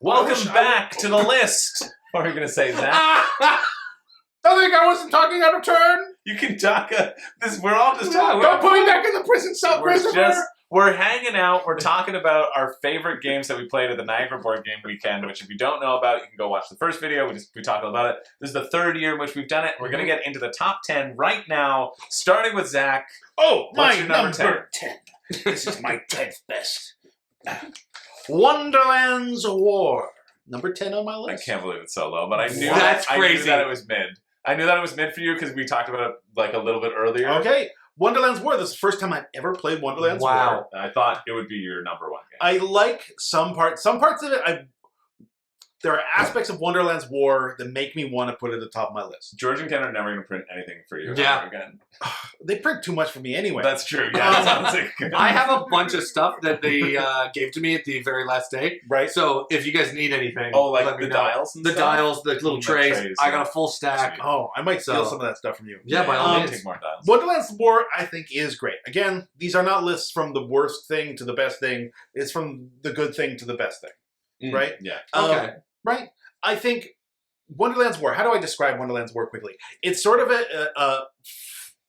Welcome back to the list. What are you going to say, Zach? I think I wasn't talking out of turn. You can talk. We're all just talking. Don't put me back in the prison cell. We're hanging out. We're talking about our favorite games that we played at the Niagara board game weekend, which if you don't know about, you can go watch the first video. We talked about it. This is the third year in which we've done it. We're going to get into the top 10 right now, starting with Zach. Oh, what's my your number 10. This is my 10th best. Wonderland's War. Number 10 on my list. I can't believe it's so low, but I knew That's I crazy. knew that it was mid. I knew that it was mid for you because we talked about it like a little bit earlier. Okay. Wonderland's War. This is the first time I've ever played Wonderland's War. I thought it would be your number one game. I like some parts. Some parts of it, there are aspects of Wonderland's War that make me want to put it at the top of my list. George and Ken are never going to print anything for you ever again. They print too much for me anyway. That's true. Yeah, sounds like I have a bunch of stuff that they gave to me at the very last day. Right. So if you guys need anything, like let me the know. dials and the stuff? dials, the little trays. I got a full stack. Oh, I might steal So- some of that stuff from you. Yeah, by all means. Take more dials. Wonderland's War, I think, is great. Again, these are not lists from the worst thing to the best thing. It's from the good thing to the best thing. Right? Yeah. Okay. Right? I think Wonderland's War, how do I describe Wonderland's War quickly? It's sort of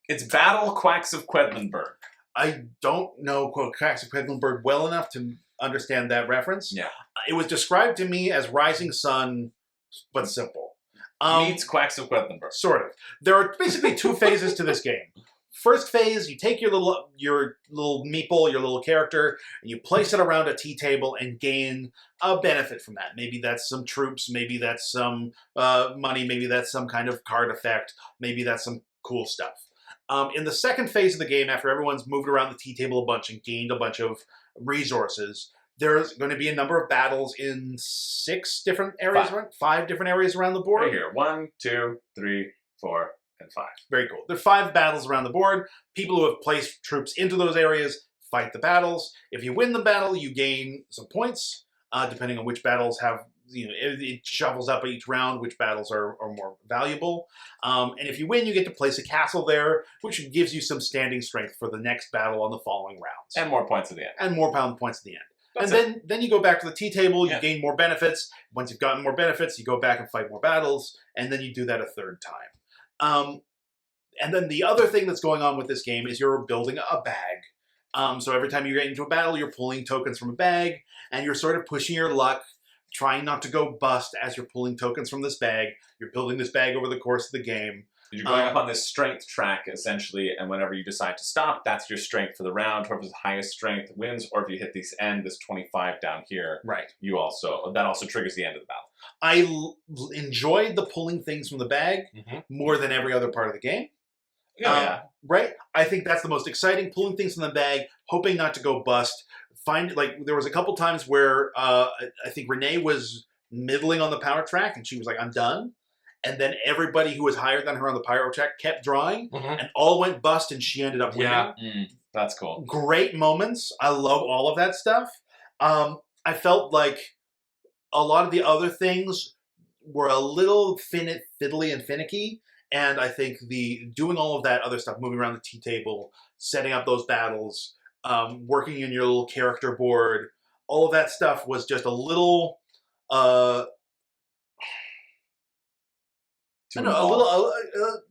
It's Battle Quacks of Quedlinburg. I don't know Quacks of Quedlinburg well enough to understand that reference. Yeah. It was described to me as Rising Sun, but simple. Meets Quacks of Quedlinburg. Sort of. There are basically two phases to this game. First phase, you take your little meeple, your little character, and you place it around a tea table and gain a benefit from that. Maybe that's some troops, maybe that's some money, maybe that's some kind of card effect, maybe that's some cool stuff. In the second phase of the game, after everyone's moved around the tea table a bunch and gained a bunch of resources, there's going to be a number of battles in 6 different areas, five different areas around the board. Right here. 1, 2, 3, 4, and 5. Very cool. There are 5 battles around the board. People who have placed troops into those areas fight the battles. If you win the battle, you gain some points, depending on which battles have, it shuffles up each round which battles are more valuable. And if you win, you get to place a castle there, which gives you some standing strength for the next battle on the following rounds. And more points at the end. And more points at the end. That's Then you go back to the tea table, you gain more benefits. Once you've gotten more benefits, you go back and fight more battles, and then you do that a third time. And then the other thing that's going on with this game is you're building a bag. So every time you get into a battle, you're pulling tokens from a bag, and you're sort of pushing your luck, trying not to go bust as you're pulling tokens from this bag. You're building this bag over the course of the game. You're going up on this strength track, essentially, and whenever you decide to stop, that's your strength for the round. Whoever's the highest strength wins, or if you hit this end, this 25 down here, Right. that also triggers the end of the battle. I enjoyed the pulling things from the bag more than every other part of the game. Right? I think that's the most exciting, pulling things from the bag, hoping not to go bust. There was a couple times where I think Renee was middling on the power track, and she was like, I'm done. And then everybody who was higher than her on the power track kept drawing, and all went bust, and she ended up winning. Yeah. That's cool. Great moments. I love all of that stuff. I felt like a lot of the other things were a little fiddly and finicky. And I think doing all of that other stuff, moving around the tea table, setting up those battles, working in your little character board, all of that stuff was just a little,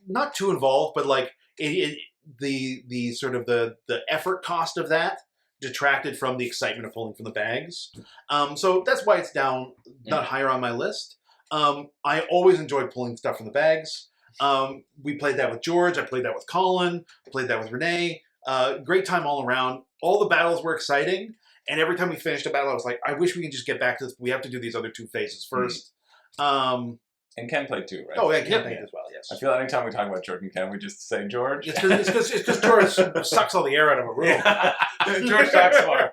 not too involved, but like the sort of the effort cost of that detracted from the excitement of pulling from the bags. So that's why it's down, not higher on my list. I always enjoyed pulling stuff from the bags. We played that with George. I played that with Colin. I played that with Renee. Great time all around. All the battles were exciting. And every time we finished a battle, I was like, I wish we can just get back to this. We have to do these other 2 phases first. And Ken played too, right? Oh, yeah, Ken played as well, yes. I feel anytime we talk about George and Ken, we just say George. It's because George sucks all the air out of a room. Yeah. George talks more.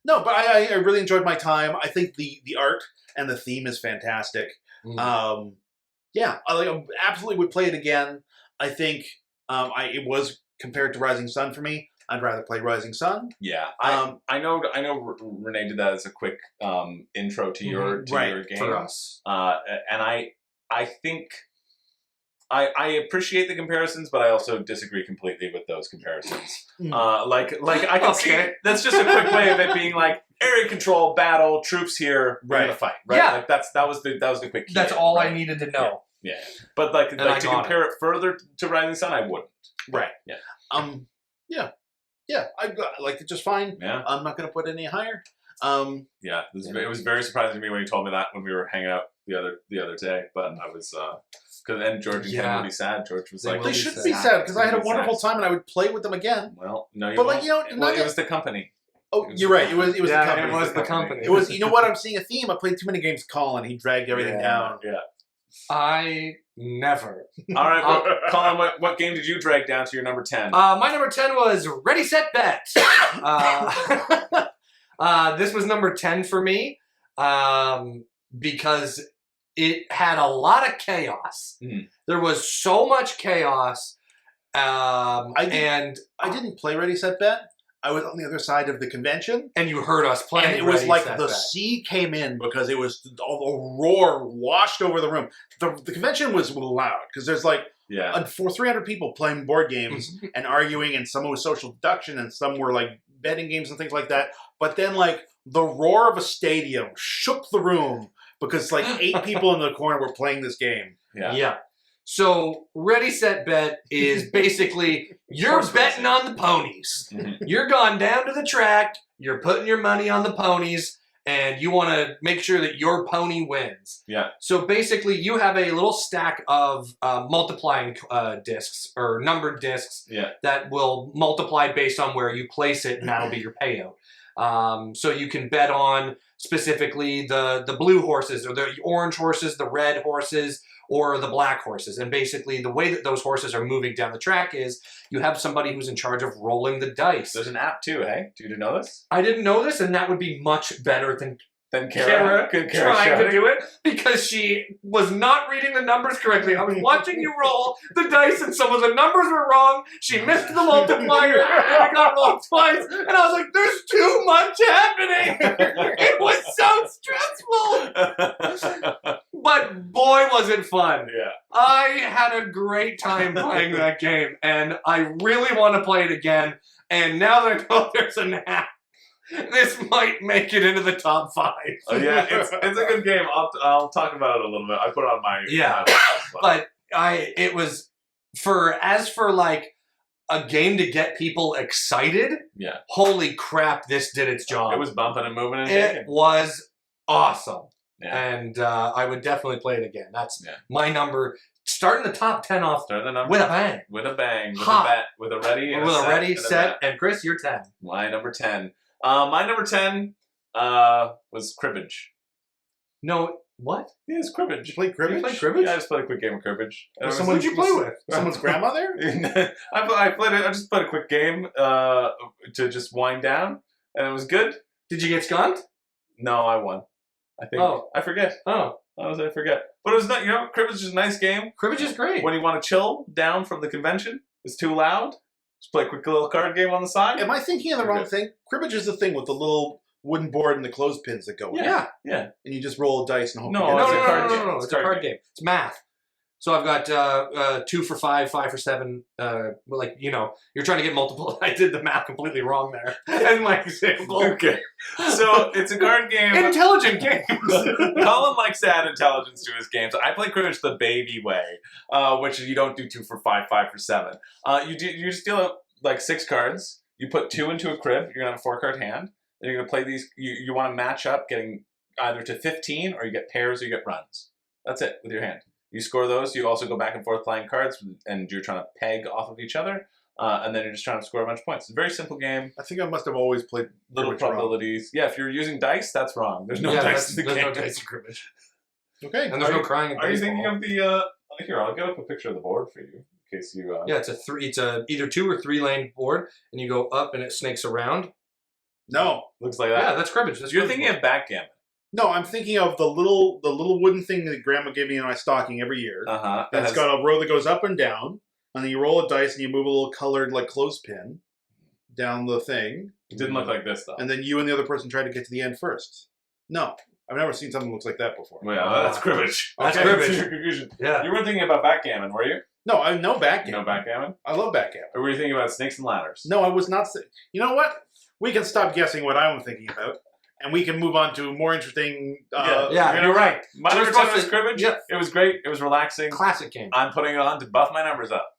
No, but I really enjoyed my time. I think the art and the theme is fantastic. Yeah, I absolutely would play it again. I think it was compared to Rising Sun for me. I'd rather play Rising Sun. Yeah, I know Renee did that as a quick intro to your game for us. And I think I appreciate the comparisons, but I also disagree completely with those comparisons. Like I can see that's just a quick way of it being like area control, battle, troops here, we're gonna fight. Right? Yeah. Like that was the quick key. That's all right? I needed to know. Yeah. But like I to got compare it further to Rising Sun, I wouldn't. Right. Yeah. Yeah. I liked it just fine. Yeah. I'm not going to put any higher. Yeah. It was very surprising to me when you told me that when we were hanging out the other day. But I was because then George and Ken would be sad. George was like, They shouldn't be sad because I had a wonderful time and I would play with them again. Well, no, you But won't. like, you know, Well, it was the company. Oh, you're right. It was the company. It was the company. It was. You know what? I'm seeing a theme. I played too many games with Colin. He dragged everything down. Yeah. I never. All right, Colin. What game did you drag down to your number 10? My number 10 was Ready, Set, Bet. This was number 10 for me because it had a lot of chaos. Mhm. There was so much chaos. I didn't play Ready, Set, Bet. I was on the other side of the convention. And you heard us playing. And it was Ready, like Set, the Bet. sea came in because it was all the roar washed over the room. The convention was loud because there's like for 300 people playing board games and arguing, and some was social deduction and some were like betting games and things like that. But then like the roar of a stadium shook the room because like 8 people in the corner were playing this game. Yeah. So Ready, Set, Bet is basically you're betting on the ponies. You're gone down to the track, you're putting your money on the ponies, and you want to make sure that your pony wins. Yeah. So basically you have a little stack of multiplying discs or numbered discs that will multiply based on where you place it, and that'll be your payout. So you can bet on specifically the blue horses or the orange horses, the red horses, or the black horses. And basically the way that those horses are moving down the track is you have somebody who's in charge of rolling the dice. There's an app too, hey? Do you know this? I didn't know this, and that would be much better than Kara trying to do it because she was not reading the numbers correctly. I was watching you roll the dice and some of the numbers were wrong. She missed the multiplier and it got rolled twice. And I was like, there's too much happening. It was so stressful. But boy, was it fun. Yeah. I had a great time playing that game and I really want to play it again. And now that I know there's an app, this might make it into the top 5. Oh yeah, it's a good game. I'll talk about it a little bit. I put it on my but it was for like a game to get people excited. Yeah. Holy crap! This did its job. It was bumping and moving and shaking. It was awesome. Yeah. And I would definitely play it again. That's my number. Starting the top 10 off with a bang. With a bang. With a bet. With a ready. With a ready, set, and Chris, you're 10. My number 10. My number 10 was Cribbage. No, what? Yeah, it's Cribbage. You play Cribbage? You play Cribbage? Yeah, I just played a quick game of Cribbage. Who'd you play with? Someone's grandmother? I played it. I just played a quick game to just wind down, and it was good. Did you get skunked? No, I won. I think. Oh. I forget. Oh. I forget. But it was not. Cribbage is a nice game. Cribbage is great. When you want to chill down from the convention, it's too loud. Just play a quick little card game on the side. Am I thinking of the wrong thing? Cribbage is the thing with the little wooden board and the clothespins that go in. Yeah. And you just roll a dice and hope No, you get it's it. a card game. No. It's a card game. It's math. So I've got 2 for 5, 5 for 7. You're trying to get multiple. I did the math completely wrong there. And my example. Okay. So it's a card game. Intelligent games. Colin likes to add intelligence to his games. I play Cribbage the baby way, which you don't do 2 for 5, 5 for 7. You just deal like 6 cards. You put 2 into a crib. You're gonna have a 4-card hand. Then you're gonna play these. You want to match up, getting either to 15, or you get pairs, or you get runs. That's it with your hand. You score those. You also go back and forth playing cards, and you're trying to peg off of each other, and then you're just trying to score a bunch of points. It's a very simple game. I think I must have always played Little probabilities. Wrong. Yeah, if you're using dice, that's wrong. There's no dice in the game. There's no dice in Cribbage. Okay. And there's no crying in Are you baseball. thinking of the... Here, I'll get up a picture of the board for you, in case you... Yeah, it's a either 2 or 3 lane board, and you go up and it snakes around. No. Looks like that. Yeah, that's Cribbage. You're thinking of backgammon. No, I'm thinking of the little wooden thing that Grandma gave me in my stocking every year. Uh-huh. That's got a row that goes up and down, and then you roll a dice and you move a little colored like clothespin down the thing. It didn't look like this, though. And then you and the other person try to get to the end first. No. I've never seen something that looks like that before. Well, yeah, that's cribbage. That's Okay, cribbage. your confusion. Yeah. You weren't thinking about backgammon, were you? No, I know backgammon. You know backgammon? I love backgammon. Or were you thinking about snakes and ladders? No, I was not. You know what? We can stop guessing what I'm thinking about, and we can move on to more interesting. Yeah, you're right. My So number we're 10 supposed was to- cribbage. yeah. It was great. It was relaxing. Classic game. I'm putting it on to buff my numbers up.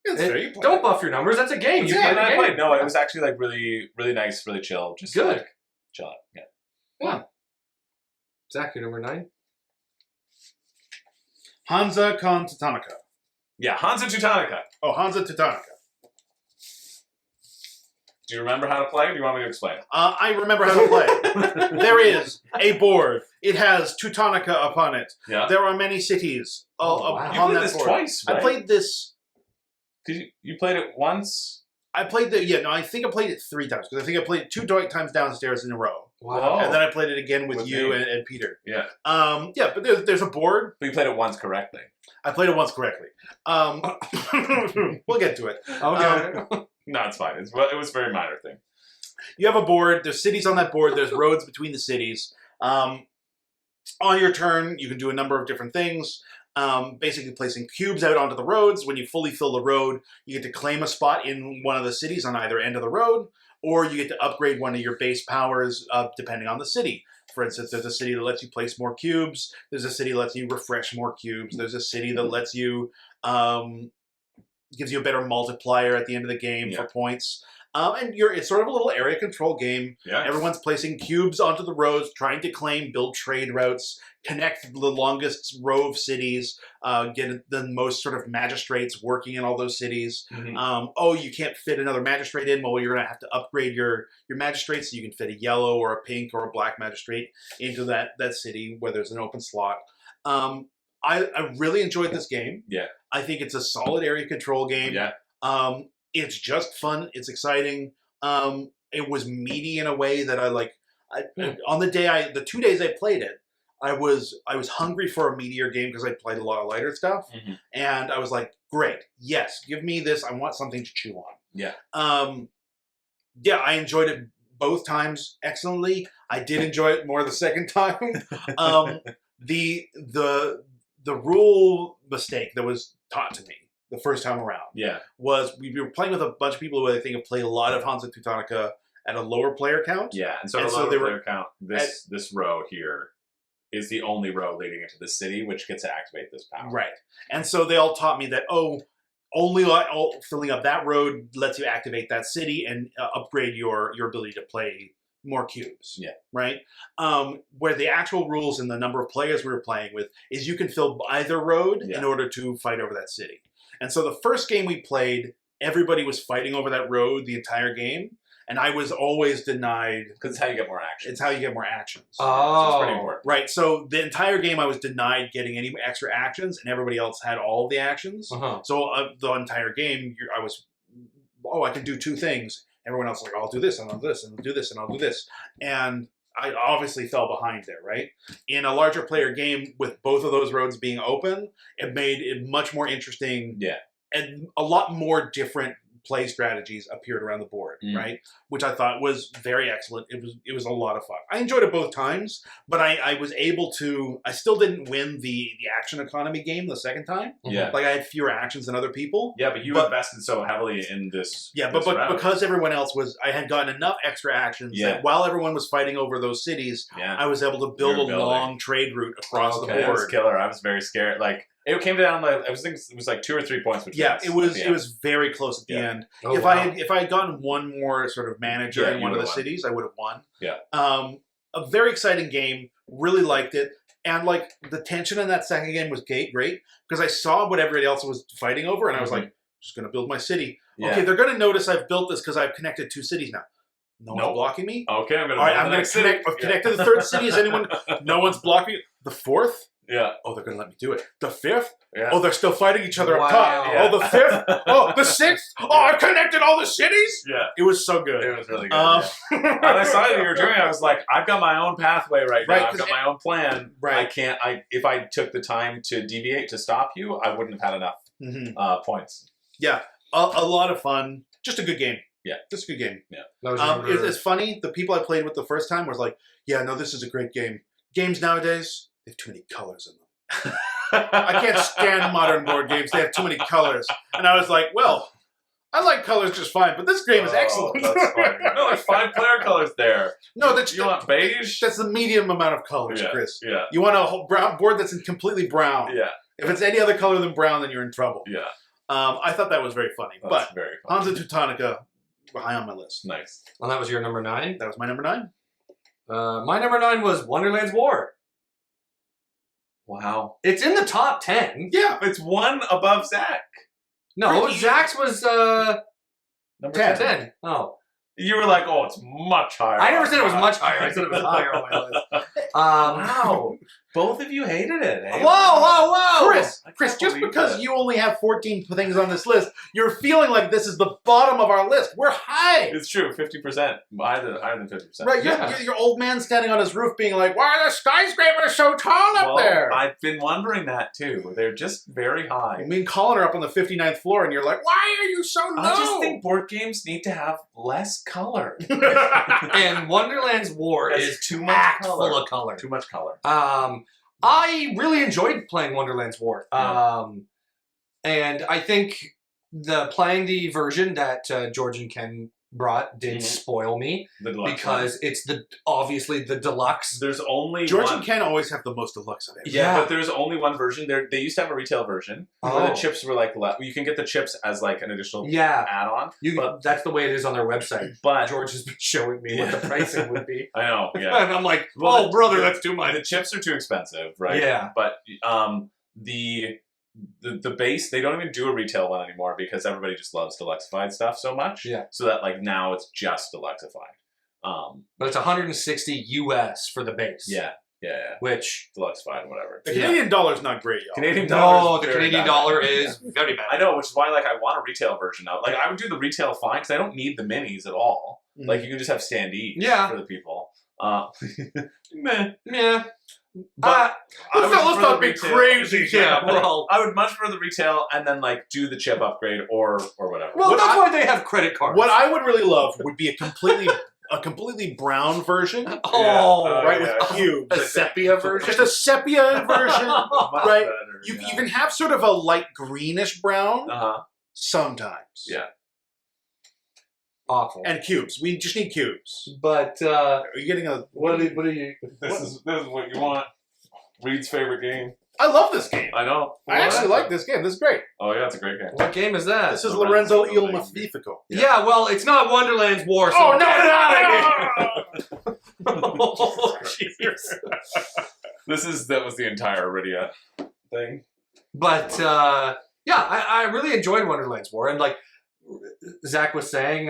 It's fair, you play Don't it. buff your numbers. That's a game. You Yeah, play the I game. played. No, it was actually like really, really nice, really chill. Just Good. like, chill out. Yeah. Yeah. Zach, your number 9? Hansa con Teutonica. Yeah, Hansa Teutonica. Oh, Hansa Teutonica. Do you remember how to play? Or do you want me to explain? I remember how to play. There is a board. It has Teutonica upon it. Yeah. There are many cities Oh, wow. upon You played that this board. twice, right? I played this. Because you played it once. I played I think I played it 3 times because I think I played it 2 times downstairs in a row, Wow. and then I played it again with you me. and Peter. Yeah. Yeah, but there's a board. But you played it once correctly. I played it once correctly. We'll get to it. Okay. No, it's fine. It was a very minor thing. You have a board. There's cities on that board. There's roads between the cities. On your turn, you can do a number of different things. Basically placing cubes out onto the roads. When you fully fill the road, you get to claim a spot in one of the cities on either end of the road, or you get to upgrade one of your base powers depending on the city. For instance, there's a city that lets you place more cubes. There's a city that lets you refresh more cubes. There's a city that lets you, gives you a better multiplier at the end of the game for points. And it's sort of a little area control game. Yeah. Everyone's placing cubes onto the roads, trying to claim, build trade routes, connect the longest row of cities, get the most sort of magistrates working in all those cities. Mm-hmm. You can't fit another magistrate in. Well, you're going to have to upgrade your magistrates so you can fit a yellow or a pink or a black magistrate into that city where there's an open slot. I really enjoyed this game. Yeah. I think it's a solid area control game. Yeah. It's just fun. It's exciting. It was meaty in a way that I like. On the 2 days I played it, I was hungry for a meatier game because I played a lot of lighter stuff, and I was like, great, yes, give me this. I want something to chew on. Yeah. Yeah, I enjoyed it both times excellently. I did enjoy it more the second time. The rule mistake that was taught to me the first time around was we were playing with a bunch of people who I think have played a lot of Hansa Teutonica at a lower player count. Yeah, and so they player count, this row here is the only row leading into the city, which gets to activate this power. Right. And so they all taught me that, only filling up that road lets you activate that city and upgrade your ability to play more cubes. Yeah. Right? Where the actual rules and the number of players we were playing with is you can fill either road in order to fight over that city. And so the first game we played, everybody was fighting over that road the entire game. And I was always denied. Because it's how you get more action. It's how you get more actions. So it's pretty important. Right. So the entire game I was denied getting any extra actions, and everybody else had all of the actions. So the entire game, I can do 2 things. Everyone else is like, I'll do this, and I'll do this, and I'll do this, and I'll do this. And I obviously fell behind there, right? In a larger player game with both of those roads being open, it made it much more interesting. Yeah. And a lot more different play strategies appeared around the board, right? Which I thought was very excellent. It was a lot of fun. I enjoyed it both times, but I was able to. I still didn't win the action economy game the second time. Yeah, like I had fewer actions than other people. Yeah, but you invested so heavily in this. Yeah, but because everyone else I had gotten enough extra actions that while everyone was fighting over those cities, I was able to build a long trade route across the board. That was killer. I was very scared. Like. It came down like I was thinking it was like 2 or 3 points. It was very close at the end. If I had gotten one more sort of manager in one of the cities, I would have won. Yeah. A very exciting game. Really liked it, and like the tension in that second game was great because I saw what everybody else was fighting over, and I was like, just going to build my city. Yeah. Okay, they're going to notice I've built this because I've connected 2 cities now. No one's blocking me. Okay, I'm going to. All right, I'm going to connect. I've connected the 3rd city. Is anyone? No one's blocking me. The 4th. Yeah. Oh, they're going to let me do it. The 5th? Yeah. Oh, they're still fighting each other up top. Yeah. Oh, the 5th? Oh, the 6th? Oh, I've connected all the cities? Yeah. It was so good. It was really good. And I saw that you were doing it. I was like, I've got my own pathway right now. I've got my own plan. Right. If I took the time to deviate to stop you, I wouldn't have had enough points. Yeah. A lot of fun. Just a good game. This is a good game. Yeah. That was It's funny. The people I played with the first time was like, "Yeah, no, this is a great game." Games nowadays, they have too many colors in them. I can't stand modern board games. They have too many colors. And I was like, well, I like colors just fine, but this game is excellent. That's funny. No, there's 5 player colors there. No, that's You want beige? That's the medium amount of colors, Yeah, Chris. yeah. You want a whole brown board that's completely brown. Yeah. If it's any other color than brown, then you're in trouble. Yeah. I thought that was very funny. That's but very fun. Hansa Teutonica, high on my list. Nice. And that was your number 9? That was my number 9. My number 9 was Wonderland's War. Wow. It's in the top 10. Yeah. It's 1 above Zach. No, Pretty- Zach's was Number 10. 10. Oh. You were like, oh, it's much higher. I never said it was much higher. I said it was higher on my list. Wow. Both of you hated it, eh? Whoa, whoa, whoa! Chris, I Chris, can't just believe because that. you only have 14 things on this list, you're feeling like this is the bottom of our list. We're high. It's true, 50%. Higher than 50%. Right, Yeah. you're your old man standing on his roof being like, why are the skyscrapers so tall up Well, there? I've been wondering that too. They're just very high. Me and Colin are up on the 59th floor, and you're like, why are you so low? I just think board games need to have less color. And Wonderland's War That's is too much packed color. full of color. Too much color. I really enjoyed playing Wonderland's War. And I think playing the version that George and Ken brought did spoil me The deluxe because it's obviously the deluxe. there's only George one. and Ken always have the most deluxe of it. Yeah, Yeah. but there's only one version. They used to have a retail version where Oh. the chips were like you can get the chips as like an additional Yeah, add-on. But that's the way it is on their website. George has been showing me what the pricing would be. I know, yeah. And I'm like, Well, oh, brother, the- that's too The much. chips are too expensive, right? Yeah. But the base, they don't even do a retail one anymore because everybody just loves deluxified stuff so much. Yeah. So that like now it's just deluxified. But it's 160 US for the base. Yeah. Which, Deluxified, whatever. The Canadian dollar's not great, y'all. Canadian dollar. no, is the very Canadian bad. dollar is very bad. I know, which is why like I want a retail version of. Like I would do the retail fine because I don't need the minis at all. Mhm. Like you can just have standees Yeah. for the people. Meh. Yeah. But I would Let's prefer not the be retail. crazy. Yeah, well, I would much prefer the retail and then like do the chip upgrade or whatever. well, What that's I- why they have credit cards. What I would really love would be a completely brown version, Oh, right, yeah. with cubes. a sepia version. Just a sepia version. Much right. better, You yeah. can have sort of a light greenish brown Uh-huh. sometimes. Yeah. Awful. And cubes. We just need cubes. But Are you getting a... what are you? This is what you want. Reed's favorite game. I love this game. I know. I actually like this game. This is great. Oh yeah, it's a great game. What game is that? This is Lorenzo Lorenzo Il Il Magnifico. Yeah, well, it's not Wonderland's War. So Oh, no, get no, it out no, of here. Oh, jeez. That was the entire Iridia thing. But yeah, I really enjoyed Wonderland's War, and like Zach was saying,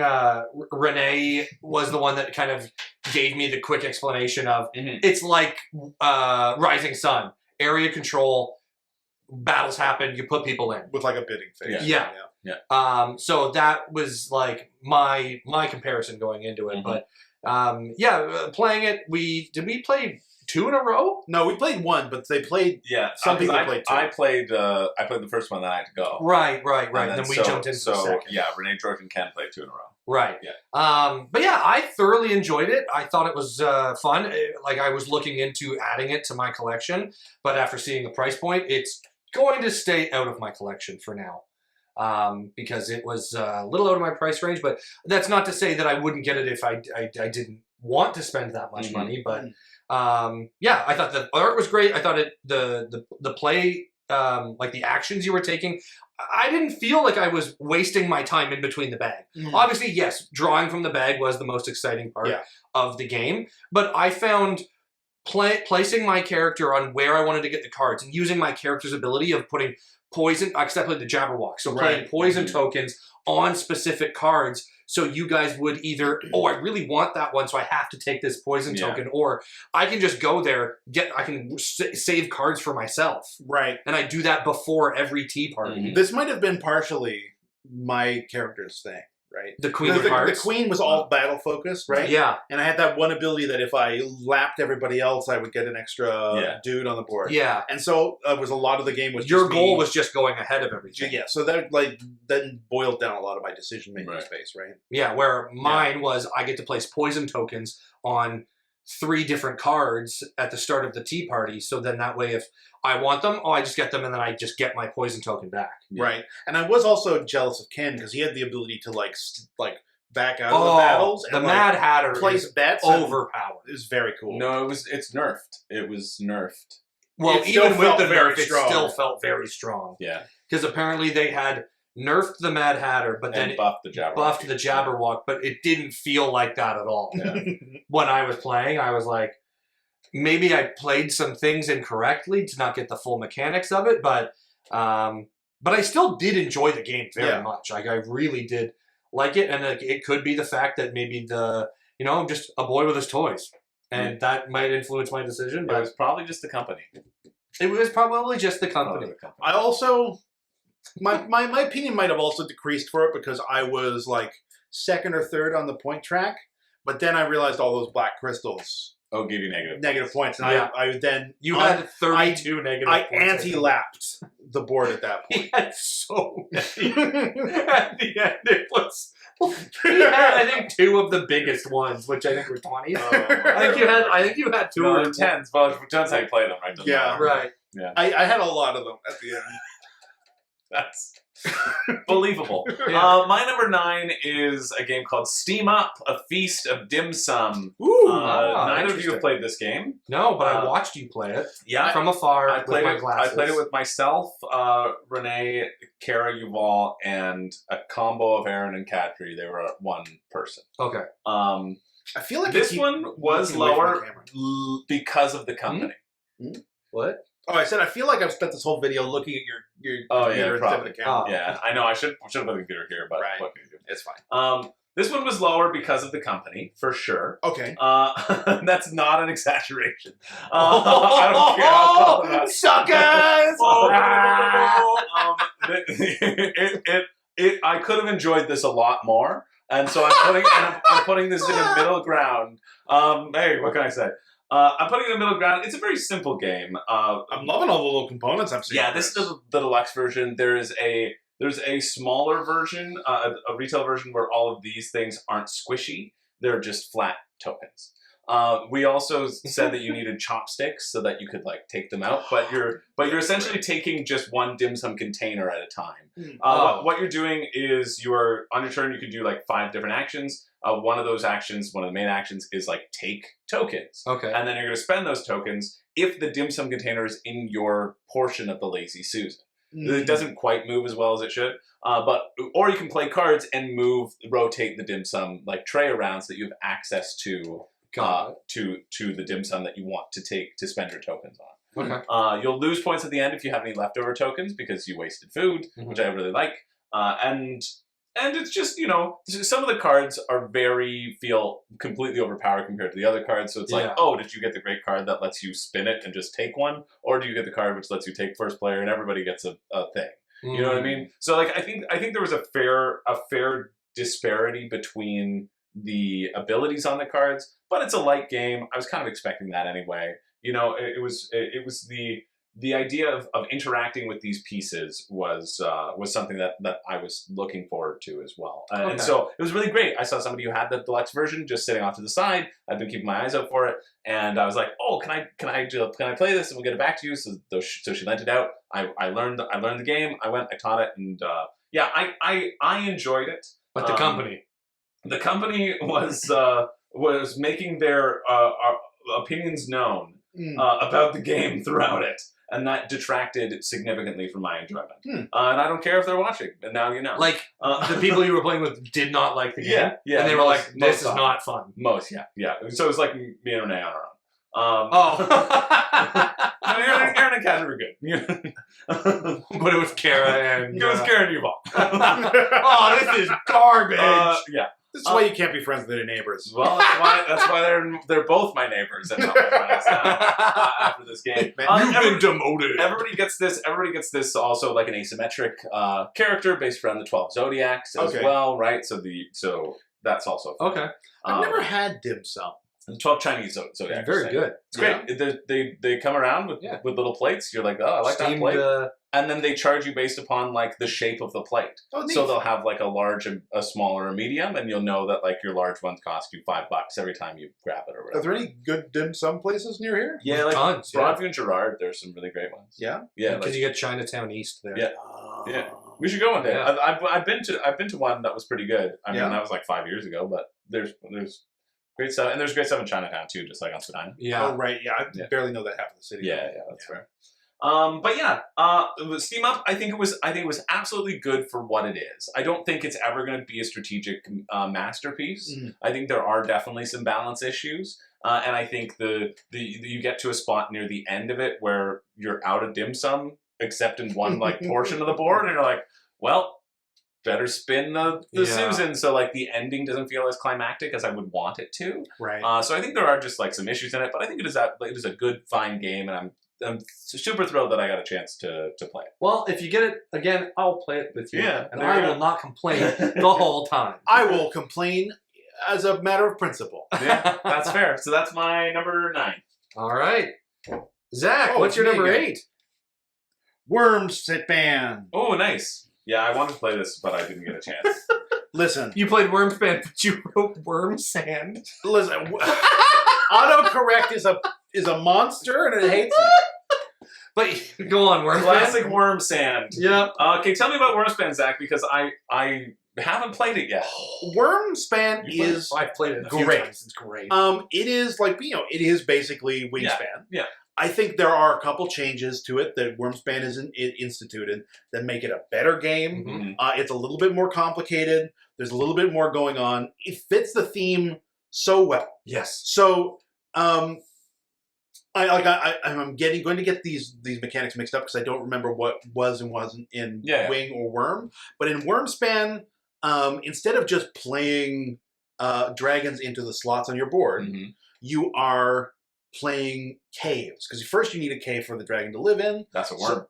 Renee was the one that kind of gave me the quick explanation of it's like Rising Sun, area control, battles happen, you put people in. With like a bidding face. Yeah. So that was like my comparison going into it, but playing it, did we play 2 in a row? No, we played one, but they played... Yeah, Some people I played two. I played the first one that I had to go. Right. And Then we jumped into the second. Yeah, Renee, George, and Ken played 2 in a row. Right. Yeah. But yeah, I thoroughly enjoyed it. I thought it was fun. Like I was looking into adding it to my collection, but after seeing the price point, it's going to stay out of my collection for now. Because it was a little out of my price range, but that's not to say that I wouldn't get it if I didn't want to spend that much money. But yeah, I thought the art was great. I thought the play, like the actions you were taking, I didn't feel like I was wasting my time in between the bag. Obviously, yes, drawing from the bag was the most exciting part of the game, but I found placing my character on where I wanted to get the cards and using my character's ability of putting poison, except like the Jabberwock, so playing poison tokens on specific cards. So you guys would either, I really want that one, so I have to take this poison token, or I can just go there, I can save cards for myself. Right. And I do that before every tea party. This might have been partially my character's thing. right? The Queen of The Hearts. Queen was all battle focused, right? Yeah. And I had that one ability that if I lapped everybody else, I would get an extra dude on the board. Yeah. And so it was a lot of the game was Your just goal me. was just going ahead of everything. Yeah, so that then boiled down a lot of my decision making space, right? Yeah, where mine was I get to place poison tokens on 3 different cards at the start of the tea party. So then that way, if I want them, I just get them, and then I just get my poison token back. Yeah. Right. And I was also jealous of Ken because he had the ability to back out of the battles. The and, Mad Hatter place bets. overpowered. It was very cool. No, it's nerfed. It was nerfed. Well, It still even with felt the very nerf, it strong. still felt very strong. Yeah. Because apparently they had nerfed the Mad Hatter, but then And buffed the Jabberwock. buffed the Jabberwock, but it didn't feel like that at all. Yeah. When I was playing, I was like, maybe I played some things incorrectly to not get the full mechanics of it, but I still did enjoy the game very much. Like, I really did like it, and it could be the fact that maybe just a boy with his toys, and that might influence my decision. But It was probably just the company. it was probably just the company. I also, my opinion might have also decreased for it because I was like 2nd or 3rd on the point track, but then I realized all those black crystals Oh, give you negative points, and Yeah. I then You had 32 negative I points. anti-lapped the board at that point. He had so many. At the end, it was. He had, I think, 2 of the biggest ones, which I think were 20s. I think you had 2 No, of the 10s. Well, it depends how you play them, right? Doesn't Yeah. matter. Right. Yeah. I had a lot of them at the end. That's believable. Yeah. My number 9 is a game called Steam Up, A Feast of Dim Sum. Ooh, Neither of you have played this game. No, but I watched you play it Yeah. from afar I with played my it. glasses. I played it with myself, Renee, Kara Yuval, and a combo of Aaron and Katri. They were one person. Okay. I feel like This one was looking away from lower the camera. because of the company. What? Oh, I said I feel like I've spent this whole video looking at your Oh, computer yeah, instead of probably. the camera. Yeah, I know. I should have put the computer here, but Right. what can you do? It's fine. This one was lower because of the company, for sure. Okay. That's not an exaggeration. I don't care how tall that is. Suckers! I could have enjoyed this a lot more, and so I'm putting this in a middle ground. Hey, what can I say? I'm putting it in the middle ground. It's a very simple game. I'm loving all the little components I'm seeing. Yeah, this is the deluxe version. There's a smaller version, a retail version where all of these things aren't squishy. They're just flat tokens. We also said that you needed chopsticks so that you could take them out, but you're essentially taking just one dim sum container at a time. What you're doing is on your turn you can do 5 different actions. One of those actions, one of the main actions, is take tokens. Okay. And then you're going to spend those tokens if the dim sum container is in your portion of the Lazy Susan. It doesn't quite move as well as it should, or you can play cards and rotate the dim sum tray around so that you have access to the dim sum that you want to take to spend your tokens on. Okay. You'll lose points at the end if you have any leftover tokens because you wasted food, which I really like. And it's just, some of the cards feel completely overpowered compared to the other cards. So it's did you get the great card that lets you spin it and just take one? Or do you get the card which lets you take first player and everybody gets a thing? You know what I mean? So I think there was a fair disparity between the abilities on the cards, but it's a light game. I was kind of expecting that anyway. It was the idea of interacting with these pieces was something that I was looking forward to as well. And so it was really great. I saw somebody who had the deluxe version just sitting off to the side. I've been keeping my eyes out for it, and I was like, "Oh, can I play this and we'll get it back to you?" So she lent it out. I learned the game. I taught it, and I enjoyed it. But the company. The company was making their opinions known about the game throughout it, and that detracted significantly from my enjoyment. And I don't care if they're watching, and now you know. The people you were playing with did not like the game? Yeah. And they were like, this is not fun. Most, yeah. So it was like me and Renee on our own. Aaron and Kathy were good. But it was Kara and... It was Kara and Yuval. Oh, this is garbage! Yeah. This is why you can't be friends with your neighbors. Well, that's why they're both my neighbors and not my friends after this game. You've been demoted. Everybody gets this. Everybody gets this. Also, like an asymmetric character based around the 12 zodiacs as well, right? So that's also fun. Okay. I've never had dim sum. The 12 Chinese zodiacs. Very good. It's great. They come around with little plates. You're like, oh, I like that plate. And then they charge you based upon like the shape of the plate. Oh, neat. So they'll have like a large, a small, or a medium, and you'll know that like your large ones cost you $5 every time you grab it or whatever. Are there any good dim sum places near here? Yeah, like tons. Broadview and Girard, there's some really great ones. Yeah, yeah, because you get Chinatown East there. Yeah, yeah. We should go one day. Yeah. I've been to one that was pretty good. I mean, that was like 5 years ago, but there's great stuff, and there's great stuff in Chinatown too, just like on Spadina. Yeah. Oh right. Yeah, I barely know that half of the city. Yeah, that's fair. But yeah, Steam Up, I think it was absolutely good for what it is. I don't think it's ever going to be a strategic masterpiece. I think there are definitely some balance issues, and I think you get to a spot near the end of it where you're out of dim sum, except in one like portion of the board, and you're like, well, better spin the Susan. So like the ending doesn't feel as climactic as I would want it to. Right. So I think there are just like some issues in it, but I think it is a good, fine game, and I'm super thrilled that I got a chance to play it. Well, if you get it again, I'll play it with you. Yeah, and I will not complain the whole time. I will complain as a matter of principle. Yeah, that's fair. So that's my number 9. All right. Zach, what's your number 8? Wyrms sit band. Oh, nice. Yeah, I wanted to play this, but I didn't get a chance. Listen. You played Wyrms Band, but you wrote Worm Sand. Listen. Autocorrect is a monster and it hates me. But go on, Worm Classic Worm Sand. Yeah. Okay, tell me about Worm Sand, Zach, because I haven't played it yet. Wyrmspan is I've played it a few great. times. It's great. It is like it is basically Wingspan. Yeah. I think there are a couple changes to it that Wyrmspan is instituted that make it a better game. Mm-hmm. It's a little bit more complicated. There's a little bit more going on. It fits the theme so well. Yes. So I'm going to get these mechanics mixed up because I don't remember what was and wasn't in Wing or Worm. But in Wyrmspan, instead of just playing dragons into the slots on your board, you are playing caves. Because first you need a cave for the dragon to live in. That's a worm. So,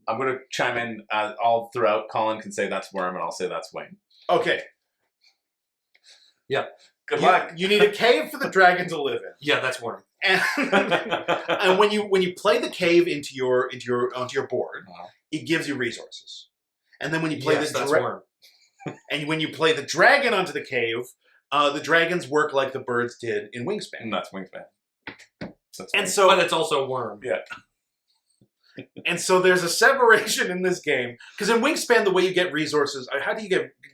I'm going to chime in all throughout. Colin can say that's worm, and I'll say that's wing. Okay. Yeah. Good luck. You need a cave for the dragon to live in. Yeah, that's worm. And when you play the cave onto your board, it gives you resources. And then when you play when you play the dragon onto the cave, the dragons work like the birds did in Wingspan. And that's Wingspan. But it's also worm. Yeah. And so there's a separation in this game. Because in Wingspan, the way you get resources,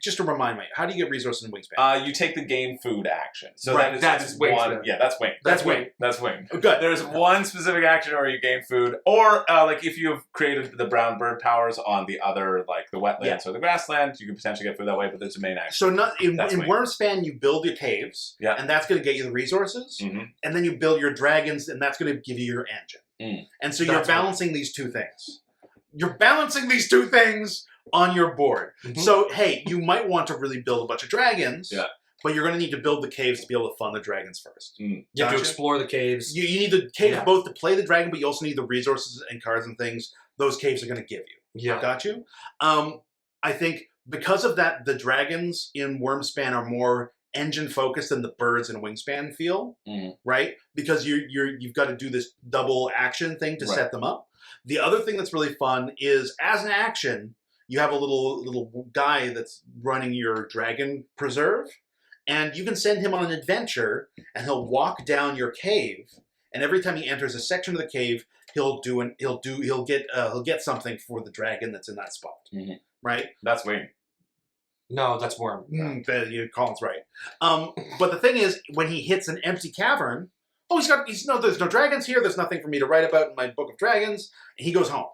just to remind me, how do you get resources in Wingspan? You take the game food action. So that's Wing. Yeah, that's Wing. That's Wing. That's Wing. Oh, good. There's one specific action where you gain food, or like if you've created the brown bird powers on the other, like the wetlands or the grassland, you can potentially get food that way, but there's a main action. So in Wyrmspan, you build your caves, and that's going to get you the resources, and then you build your dragons, and that's going to give you your engine. And so you're balancing these two things. You're balancing these two things on your board. So, hey, you might want to really build a bunch of dragons, but you're going to need to build the caves to be able to fund the dragons first. You have to explore the caves. You need the caves both to play the dragon, but you also need the resources and cards and things those caves are going to give you. Yeah. Got you? I think because of that, the dragons in Wyrmspan are more engine-focused than the birds in Wingspan feel, right? Because you've got to do this double action thing to set them up. The other thing that's really fun is, as an action, you have a little guy that's running your dragon preserve, and you can send him on an adventure, and he'll walk down your cave, and every time he enters a section of the cave, he'll get something for the dragon that's in that spot, right? That's Wing. No, that's worm. Colin's right. But the thing is, when he hits an empty cavern, there's no dragons here. There's nothing for me to write about in my book of dragons. And he goes home.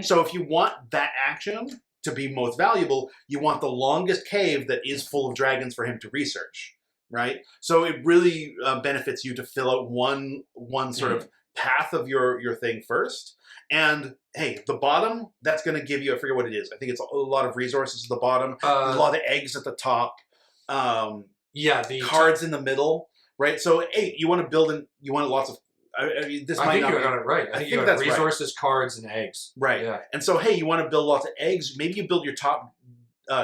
So if you want that action to be most valuable, you want the longest cave that is full of dragons for him to research, right? So it really benefits you to fill out one sort of path of your thing first. And hey, the bottom, that's going to give you, I forget what it is. I think it's a lot of resources at the bottom, a lot of eggs at the top. The cards in the middle, right? So, hey, you want to build in, you want lots of. I mean, this I might think not you be, got it right. I think you got that's resources, cards, and eggs. right. Yeah. And so, hey, you want to build lots of eggs. Maybe you build your top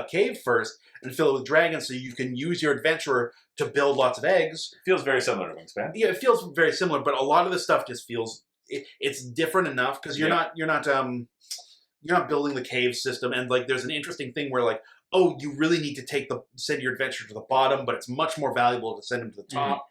cave first and fill it with dragons, so you can use your adventurer to build lots of eggs. Feels very similar to Wingspan. Yeah, it feels very similar, but a lot of the stuff just feels it's different enough because you're not building the cave system, and like there's an interesting thing where like, oh, you really need to send your adventurer to the bottom, but it's much more valuable to send him to the top.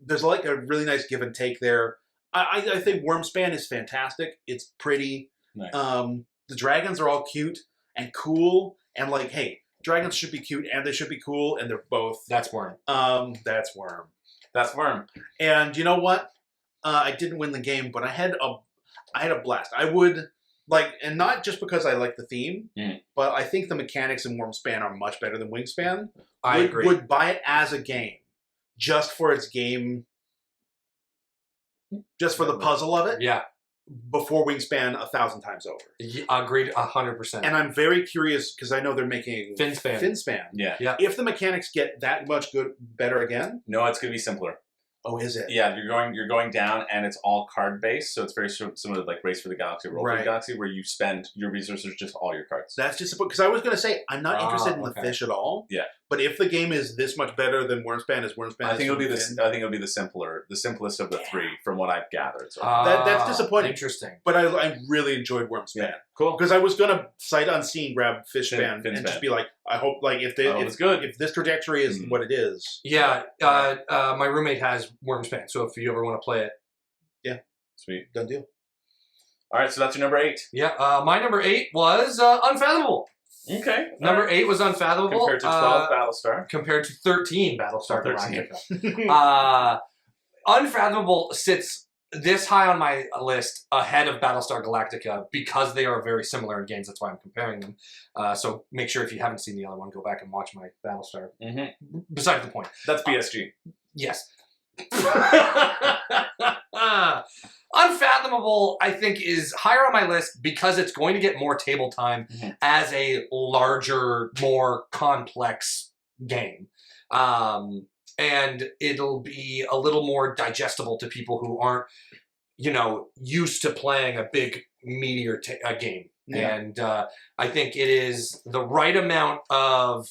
There's like a really nice give and take there. I think Wyrmspan is fantastic. It's pretty. Nice. The dragons are all cute and cool, and like, hey, dragons should be cute and they should be cool, and they're both. That's Wyrm. That's Wyrm. That's Wyrm. And you know what? I didn't win the game, but I had a blast. I would like, and not just because I like the theme, but I think the mechanics in Wyrmspan are much better than Wingspan. I agree. Would buy it as a game, just for its game, just for the puzzle of it. Yeah. Before Wingspan 1,000 times over. Agreed 100%. And I'm very curious because I know they're making Finspan. Yeah. If the mechanics get that much better again. No, it's going to be simpler. Oh, is it? Yeah, you're going down, and it's all card based, so it's very similar to like Race for the Galaxy, Roll for the Galaxy, where you spend your resources just all your cards. That's just because I was going to say I'm not interested in the fish at all. Yeah, but if the game is this much better than Wyrmspan, I think it'll be the simplest of the three, from what I've gathered. So that's disappointing. Interesting, but I really enjoyed Wyrmspan. Yeah. Cool, because I was going to sight unseen grab Fishspan and just be like, I hope like if this trajectory is what it is. Yeah, my roommate has Wyrmspan, so if you ever want to play it, yeah, sweet, done deal. All right, so that's your number 8. Yeah, my number 8 was Unfathomable. Okay, number 8 was Unfathomable compared to 12 Battlestar, compared to 13 Battlestar Galactica. Unfathomable sits this high on my list ahead of Battlestar Galactica because they are very similar in games. That's why I'm comparing them. So make sure if you haven't seen the other one, go back and watch my Battlestar. Besides the point. That's BSG. Yes. Unfathomable, I think, is higher on my list because it's going to get more table time as a larger, more complex game. And it'll be a little more digestible to people who aren't, used to playing a big, meatier game. Yeah. And I think it is the right amount of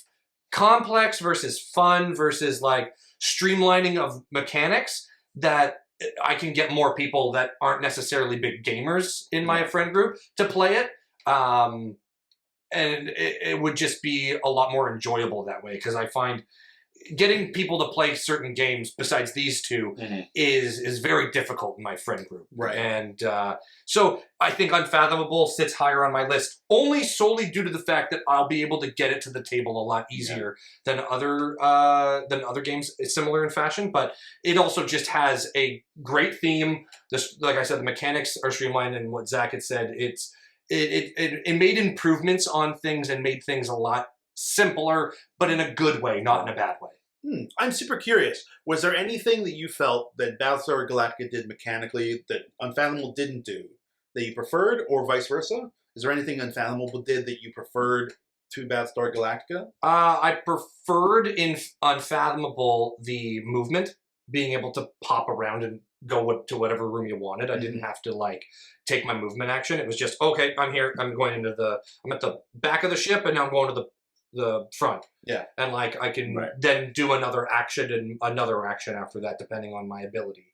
complex versus fun versus like streamlining of mechanics that I can get more people that aren't necessarily big gamers in my friend group to play it. And it would just be a lot more enjoyable that way because I find getting people to play certain games besides these two is very difficult in my friend group. Right. And so I think Unfathomable sits higher on my list only solely due to the fact that I'll be able to get it to the table a lot easier than other games similar in fashion. But it also just has a great theme. Like I said, the mechanics are streamlined, and what Zach had said, it made improvements on things and made things a lot simpler, but in a good way, not in a bad way. I'm super curious. Was there anything that you felt that Battlestar Galactica did mechanically that Unfathomable didn't do that you preferred, or vice versa? Is there anything Unfathomable did that you preferred to Battlestar Galactica? I preferred in Unfathomable the movement, being able to pop around and go to whatever room you wanted. I didn't have to like take my movement action. It was just, okay, I'm here. I'm at the back of the ship, and now I'm going to the front. Yeah. And like I can then do another action and another action after that, depending on my ability.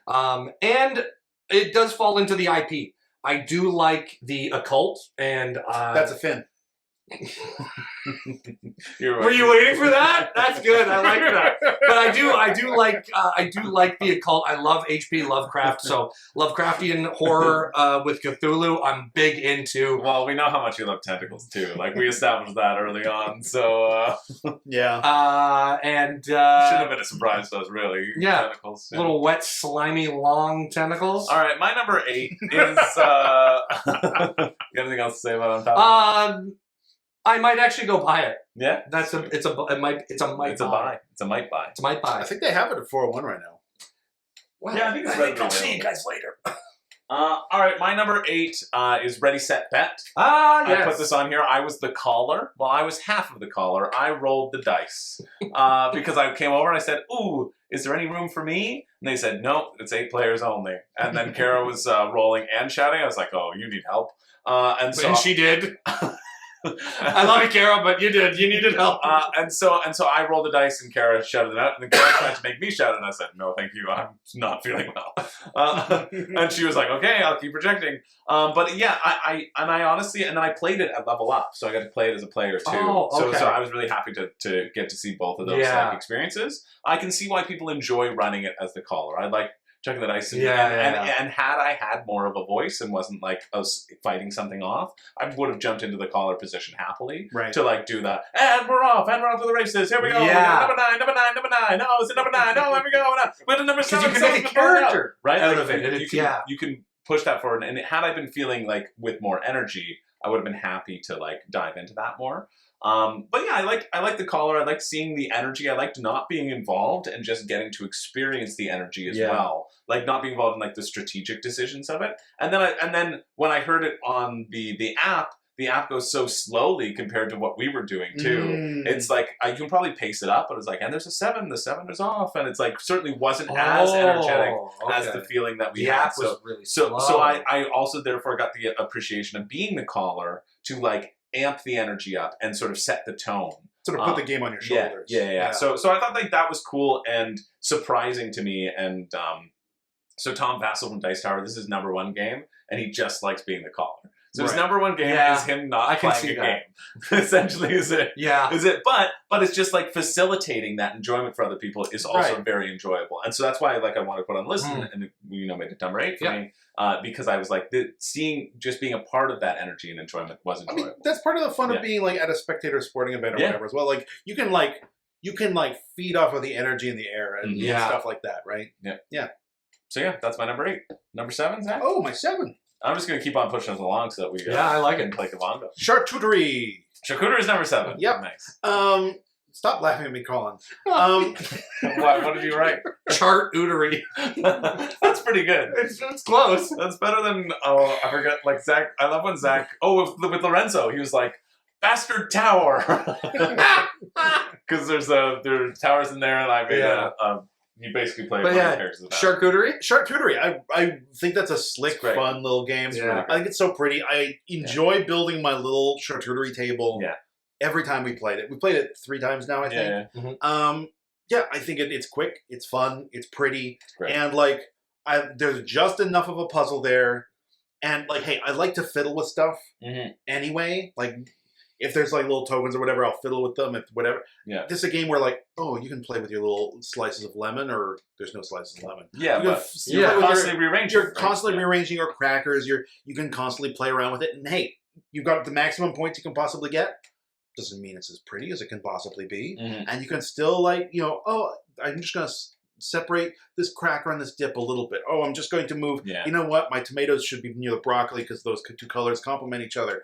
And it does fall into the IP. I do like the occult, and that's a Finn. Were you waiting for that? That's good. I like that. But I do like the occult. I love H.P. Lovecraft. So Lovecraftian horror with Cthulhu, I'm big into. Well, we know how much you love Tentacles too. Like we established that early on. So yeah. And should have been a surprise to us, really. Yeah. Tentacles. Yeah. Little wet, slimy, long tentacles. All right, my number 8 is. You got anything else to say about Unfathomable? I might actually go buy it. Yeah, it's a might buy. I think they have it at 401 right now. Wow. Yeah, I think it's I'll see you guys later. All right, my number 8 is Ready, Set, Bet. Ah, yes. I put this on here. I was the caller. Well, I was half of the caller. I rolled the dice because I came over and I said, "Ooh, is there any room for me?" And they said, "Nope, it's 8 players only." And then Kara was rolling and shouting. I was like, "Oh, you need help." And she did. I love you, Kara, but you did. You needed help. And so I rolled the dice and Kara shouted it out. And then Kara tried to make me shout it. And I said, "No, thank you. I'm not feeling well." And she was like, "Okay, I'll keep projecting." But yeah, I honestly, and then I played it at level up. So I got to play it as a player too. Oh, okay. So I was really happy to get to see both of those like, experiences. I can see why people enjoy running it as the caller. I like checking the dice. And had I had more of a voice and wasn't like us fighting something off, I would have jumped into the caller position happily to like do that. And we're off to the races. Here we go. Yeah. Number 9. Oh, it's number 9. Oh, there we go. We're the number 7. Because you can make a character right out like, of it. You can push that forward. And had I been feeling like with more energy, I would have been happy to like dive into that more. But yeah, I like the caller. I like seeing the energy. I liked not being involved and just getting to experience the energy as well. Like not being involved in like the strategic decisions of it. And then when I heard it on the app goes so slowly compared to what we were doing too. It's like you can probably pace it up, but it's like, and there's a 7. The 7 is off, and it's like certainly wasn't as energetic as the feeling that we had. Was really slow. So I also therefore got the appreciation of being the caller to like amp the energy up and sort of set the tone. Sort of put the game on your shoulders. Yeah. So I thought like that was cool and surprising to me. And so Tom Vassell from Dice Tower, this is his number 1 game, and he just likes being the caller. So his number 1 game is him not playing a game. Essentially, is it? Yeah. Is it? But it's just like facilitating that enjoyment for other people is also very enjoyable, and so that's why like I want to put on the list and made it number 8 for me because I was like being a part of that energy and enjoyment was enjoyable. I mean, that's part of the fun of being like at a spectator sporting event or whatever as well. Like you can feed off of the energy in the air and stuff like that, right? Yeah. So yeah, that's my number 8. Number 7, Zach? Oh, my 7. I'm just going to keep on pushing us along so that we I like it. Play Kabongo. Charcuterie. Charcuterie is number 7. Yep. Nice. Stop laughing at me, Colin. What did you write? Charcuterie. That's pretty good. It's close. That's better than, I forget, like Zach. I love when Zach, with Lorenzo, he was like, Bastard Tower. Because there are towers in there, and I made you basically play one of the characters. Charcuterie. I think that's a slick, fun little game. Yeah. I think it's so pretty. I enjoy building my little charcuterie table every time we played it. We played it 3 times now, I think. Yeah. Mm-hmm. I think it's quick, it's fun, it's pretty, and like there's just enough of a puzzle there. And like, hey, I like to fiddle with stuff anyway. Like, if there's like little tokens or whatever, I'll fiddle with them. If whatever. Yeah. This is a game where like, you can play with your little slices of lemon, or there's no slices of lemon. Yeah, you're constantly rearranging. You're constantly rearranging your crackers. You can constantly play around with it. And hey, you've got the maximum points you can possibly get. Doesn't mean it's as pretty as it can possibly be. And you can still like, I'm just gonna separate this cracker and this dip a little bit. I'm just going to move. Yeah. You know what? My tomatoes should be near the broccoli because those 2 colors complement each other.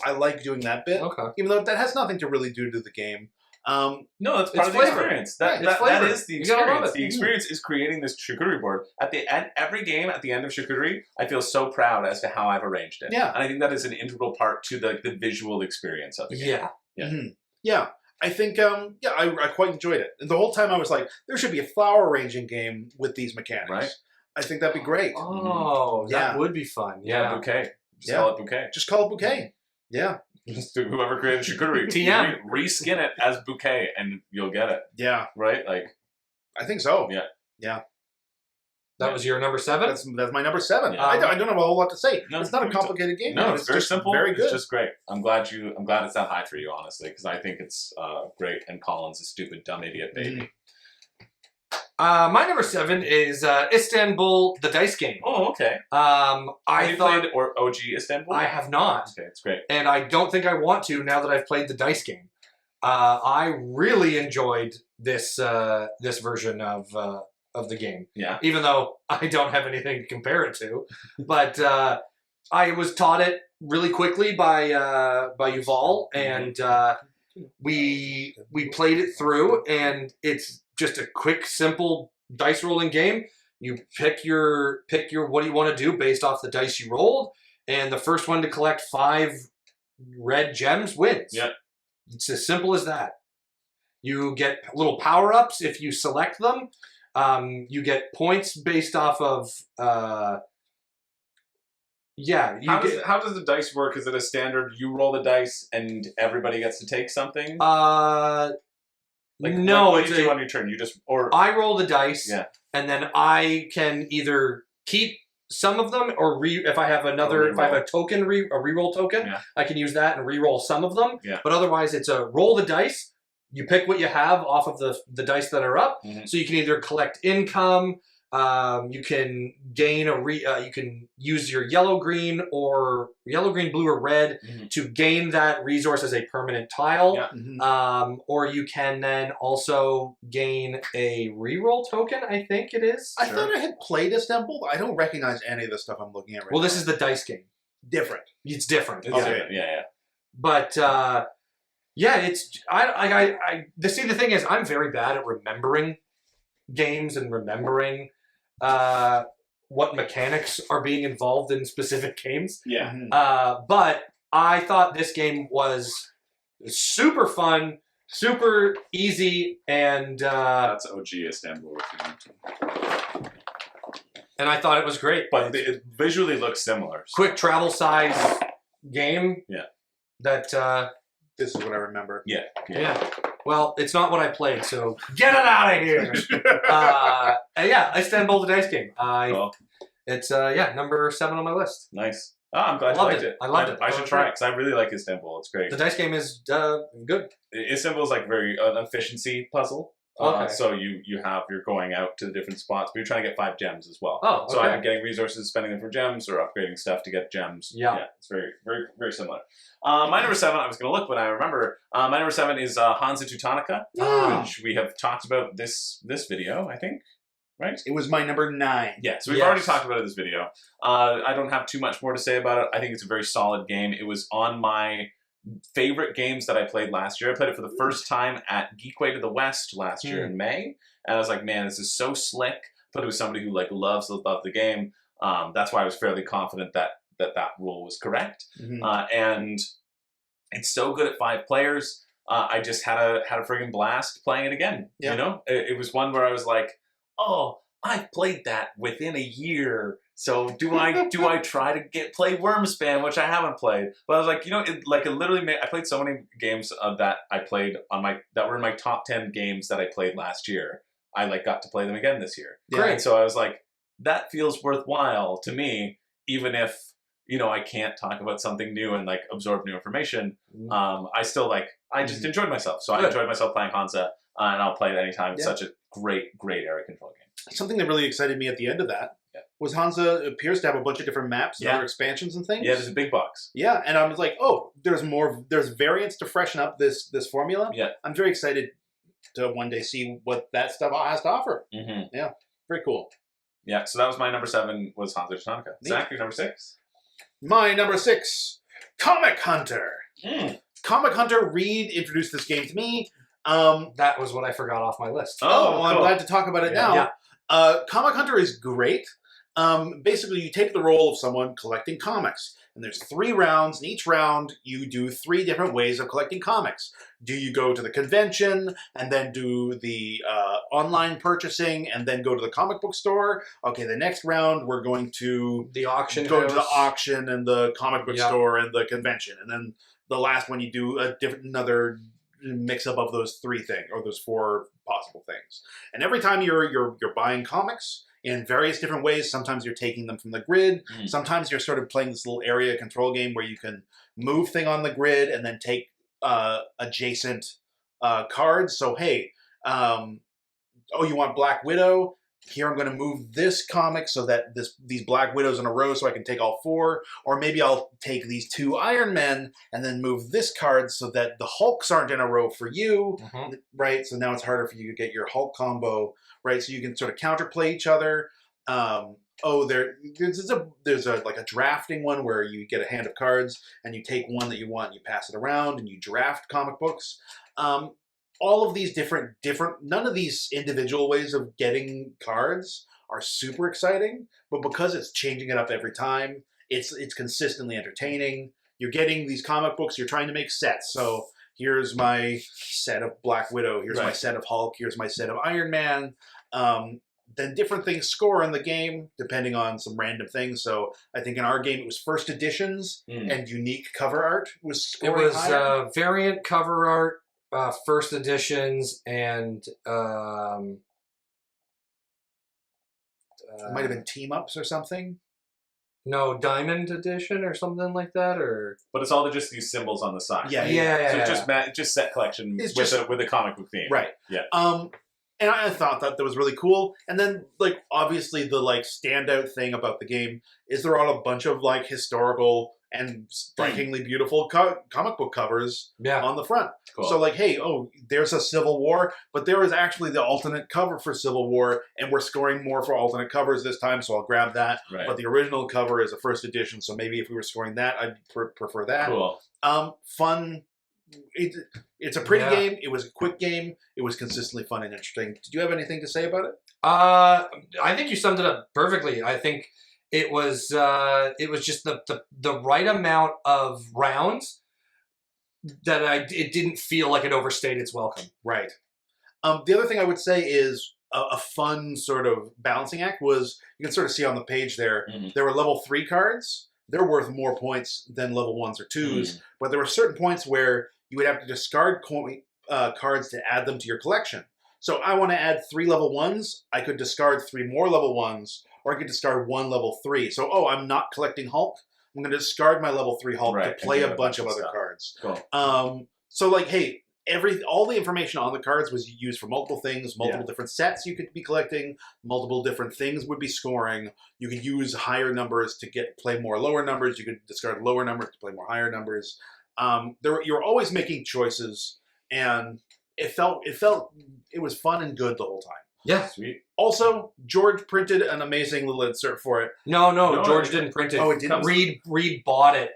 I like doing that bit, even though that has nothing to really do to the game. No, that's part of the experience. That is the experience. The experience is creating this charcuterie board. At the end, every game, at the end of charcuterie, I feel so proud as to how I've arranged it. Yeah, and I think that is an integral part to the visual experience of the game. Yeah. I think, I quite enjoyed it. And the whole time I was like, there should be a flower arranging game with these mechanics. Right. I think that'd be great. Oh, that would be fun. Yeah, bouquet. Just call it bouquet. Just call it bouquet. Yeah. Just whoever created charcuterie, TM, reskin it as bouquet, and you'll get it. Yeah. Right? Like, I think so. Yeah. Yeah. That was your number 7? That's my number 7. Yeah. I don't have a whole lot to say. No, it's not a complicated game. No, it's very simple. Very good. It's just great. I'm glad it's that high for you, honestly, because I think it's great. And Colin's a stupid, dumb idiot baby. My number 7 is Istanbul, the dice game. Oh, okay. Have you played OG Istanbul? I have not. Okay, it's great. And I don't think I want to now that I've played the dice game. I really enjoyed this version of the game. Yeah. Even though I don't have anything to compare it to, but I was taught it really quickly by Yuval, and we played it through, and it's just a quick, simple dice rolling game. You pick your what do you want to do based off the dice you rolled, and the first one to collect 5 red gems wins. Yep. It's as simple as that. You get little power-ups if you select them. You get points based off of how does the dice work? Is it a standard? You roll the dice and everybody gets to take something. No, what do you do on your turn? You just I roll the dice, yeah, and then I can either keep some of them or if I have a token, a reroll token, yeah. I can use that and reroll some of them. Yeah. But otherwise, it's a roll the dice. You pick what you have off of the dice that are up. Mm-hmm. So you can either collect income. You can gain you can use your yellow, green, blue, or red to gain that resource as a permanent tile. Yeah. Or you can then also gain a reroll token, I think it is. I thought I had played Istanbul, but I don't recognize any of the stuff I'm looking at right now. Well, this is the dice game. Different. It's different. Okay. Yeah. But it's the thing is, I'm very bad at remembering games and remembering what mechanics are being involved in specific games. Yeah. But I thought this game was super fun, super easy, and that's OG Istanbul. And I thought it was great. But it visually looks similar. So. Quick travel size game. Yeah. That this is what I remember. Yeah. Well, it's not what I played, so get it out of here. Istanbul the dice game. It's number 7 on my list. Nice. Oh, I'm glad you liked it. I loved it. I should try it because I really like Istanbul. It's great. The dice game is good. Istanbul is like very an efficiency puzzle. Okay. So you're going out to the different spots, but you're trying to get 5 gems as well. Oh, okay. So I'm getting resources, spending them for gems, or upgrading stuff to get gems. Yeah. It's very, very, very similar. My number 7, I was going to look, but I remember. My number 7 is Hansa Teutonica, which we have talked about this video, I think. Right? It was my number 9. Yeah, so we've already talked about it in this video. I don't have too much more to say about it. I think it's a very solid game. It was on my favorite games that I played last year. I played it for the first time at Geekway to the West last year in May. And I was like, man, this is so slick. But it was somebody who loves the game. That's why I was fairly confident that rule was correct. And it's so good at 5 players. I just had a friggin' blast playing it again. Yeah. You know, it was one where I was like, oh, I've played that within a year. So do I try to play Wyrms Band, which I haven't played? But I was like, it literally made, I played so many games that I played that were in my top 10 games that I played last year. I got to play them again this year. Great. And so I was like, that feels worthwhile to me, even if I can't talk about something new and absorb new information. I still I just enjoyed myself. So I enjoyed myself playing Hansa, and I'll play it anytime. It's such a great area control game. Something that really excited me at the end of that was Hansa appears to have a bunch of different maps and other expansions and things. Yeah, there's a big box. Yeah, and I was like, oh, there's variants to freshen up this formula. Yeah. I'm very excited to one day see what that stuff has to offer. Yeah, very cool. Yeah, so that was my number 7 was Hansa Teutonica. Zach, your number 6? My number 6, Comic Hunter. Comic Hunter, Reed introduced this game to me. That was what I forgot off my list. Well, I'm glad to talk about it now. Yeah. Comic Hunter is great. Basically, you take the role of someone collecting comics. And there's 3 rounds. In each round, you do 3 different ways of collecting comics. Do you go to the convention and then do the online purchasing and then go to the comic book store? Okay, the next round, we're going to the auction go house. to the auction and the comic book store and the convention. And then the last one, you do another mix up of those 3 things or those 4 possible things. And every time you're buying comics in various different ways, sometimes you're taking them from the grid. Sometimes you're sort of playing this little area control game where you can move thing on the grid and then take adjacent cards. So hey, you want Black Widow? Here I'm going to move this comic so that these Black Widows in a row so I can take all 4. Or maybe I'll take these 2 Iron Men and then move this card so that the Hulks aren't in a row for you, right? So now it's harder for you to get your Hulk combo, right? So you can sort of counterplay each other. There's a drafting one where you get a hand of cards and you take one that you want and you pass it around and you draft comic books. all of these different. None of these individual ways of getting cards are super exciting, but because it's changing it up every time, it's consistently entertaining. You're getting these comic books. You're trying to make sets. So here's my set of Black Widow. Here's my set of Hulk. Here's my set of Iron Man. Then different things score in the game depending on some random things. So I think in our game it was first editions and unique cover art was scoring. It was higher. variant cover art, first editions, and It might have been team ups or something. no, diamond edition or something like that, or But it's all just these symbols on the side. Yeah. So just set collection It's with a comic book theme. Right. Yeah. And I thought that was really cool. And then, like, obviously the, like, standout thing about the game is there are a bunch of, like, historical and strikingly beautiful comic book covers on the front. Cool. So, like, hey, there's a Civil War, but there is actually the alternate cover for Civil War, and we're scoring more for alternate covers this time, so I'll grab that. Right. But the original cover is a first edition, so maybe if we were scoring that, I'd prefer that. Cool. Fun. It's a pretty game. It was a quick game. It was consistently fun and interesting. Did you have anything to say about it? I think you summed it up perfectly. I think it was just the right amount of rounds that it didn't feel like it overstayed its welcome. Right. The other thing I would say is a fun sort of balancing act was, you can sort of see on the page there, there were level 3 cards. They're worth more points than level 1s or 2s, but there were certain points where you would have to discard cards to add them to your collection. So I want to add 3 level 1s. I could discard 3 more level 1s, or I could discard 1 level 3. So, I'm not collecting Hulk. I'm going to discard my level 3 Hulk to play a bunch of other cards. Cool. So, like, hey, all the information on the cards was used for multiple things, multiple different sets you could be collecting, multiple different things would be scoring. You could use higher numbers to play more lower numbers. You could discard lower numbers to play more higher numbers. You're always making choices, and it was fun and good the whole time. Yeah. Sweet. Also, George printed an amazing little insert for it. No, George didn't print it. Oh, it didn't? Reed bought it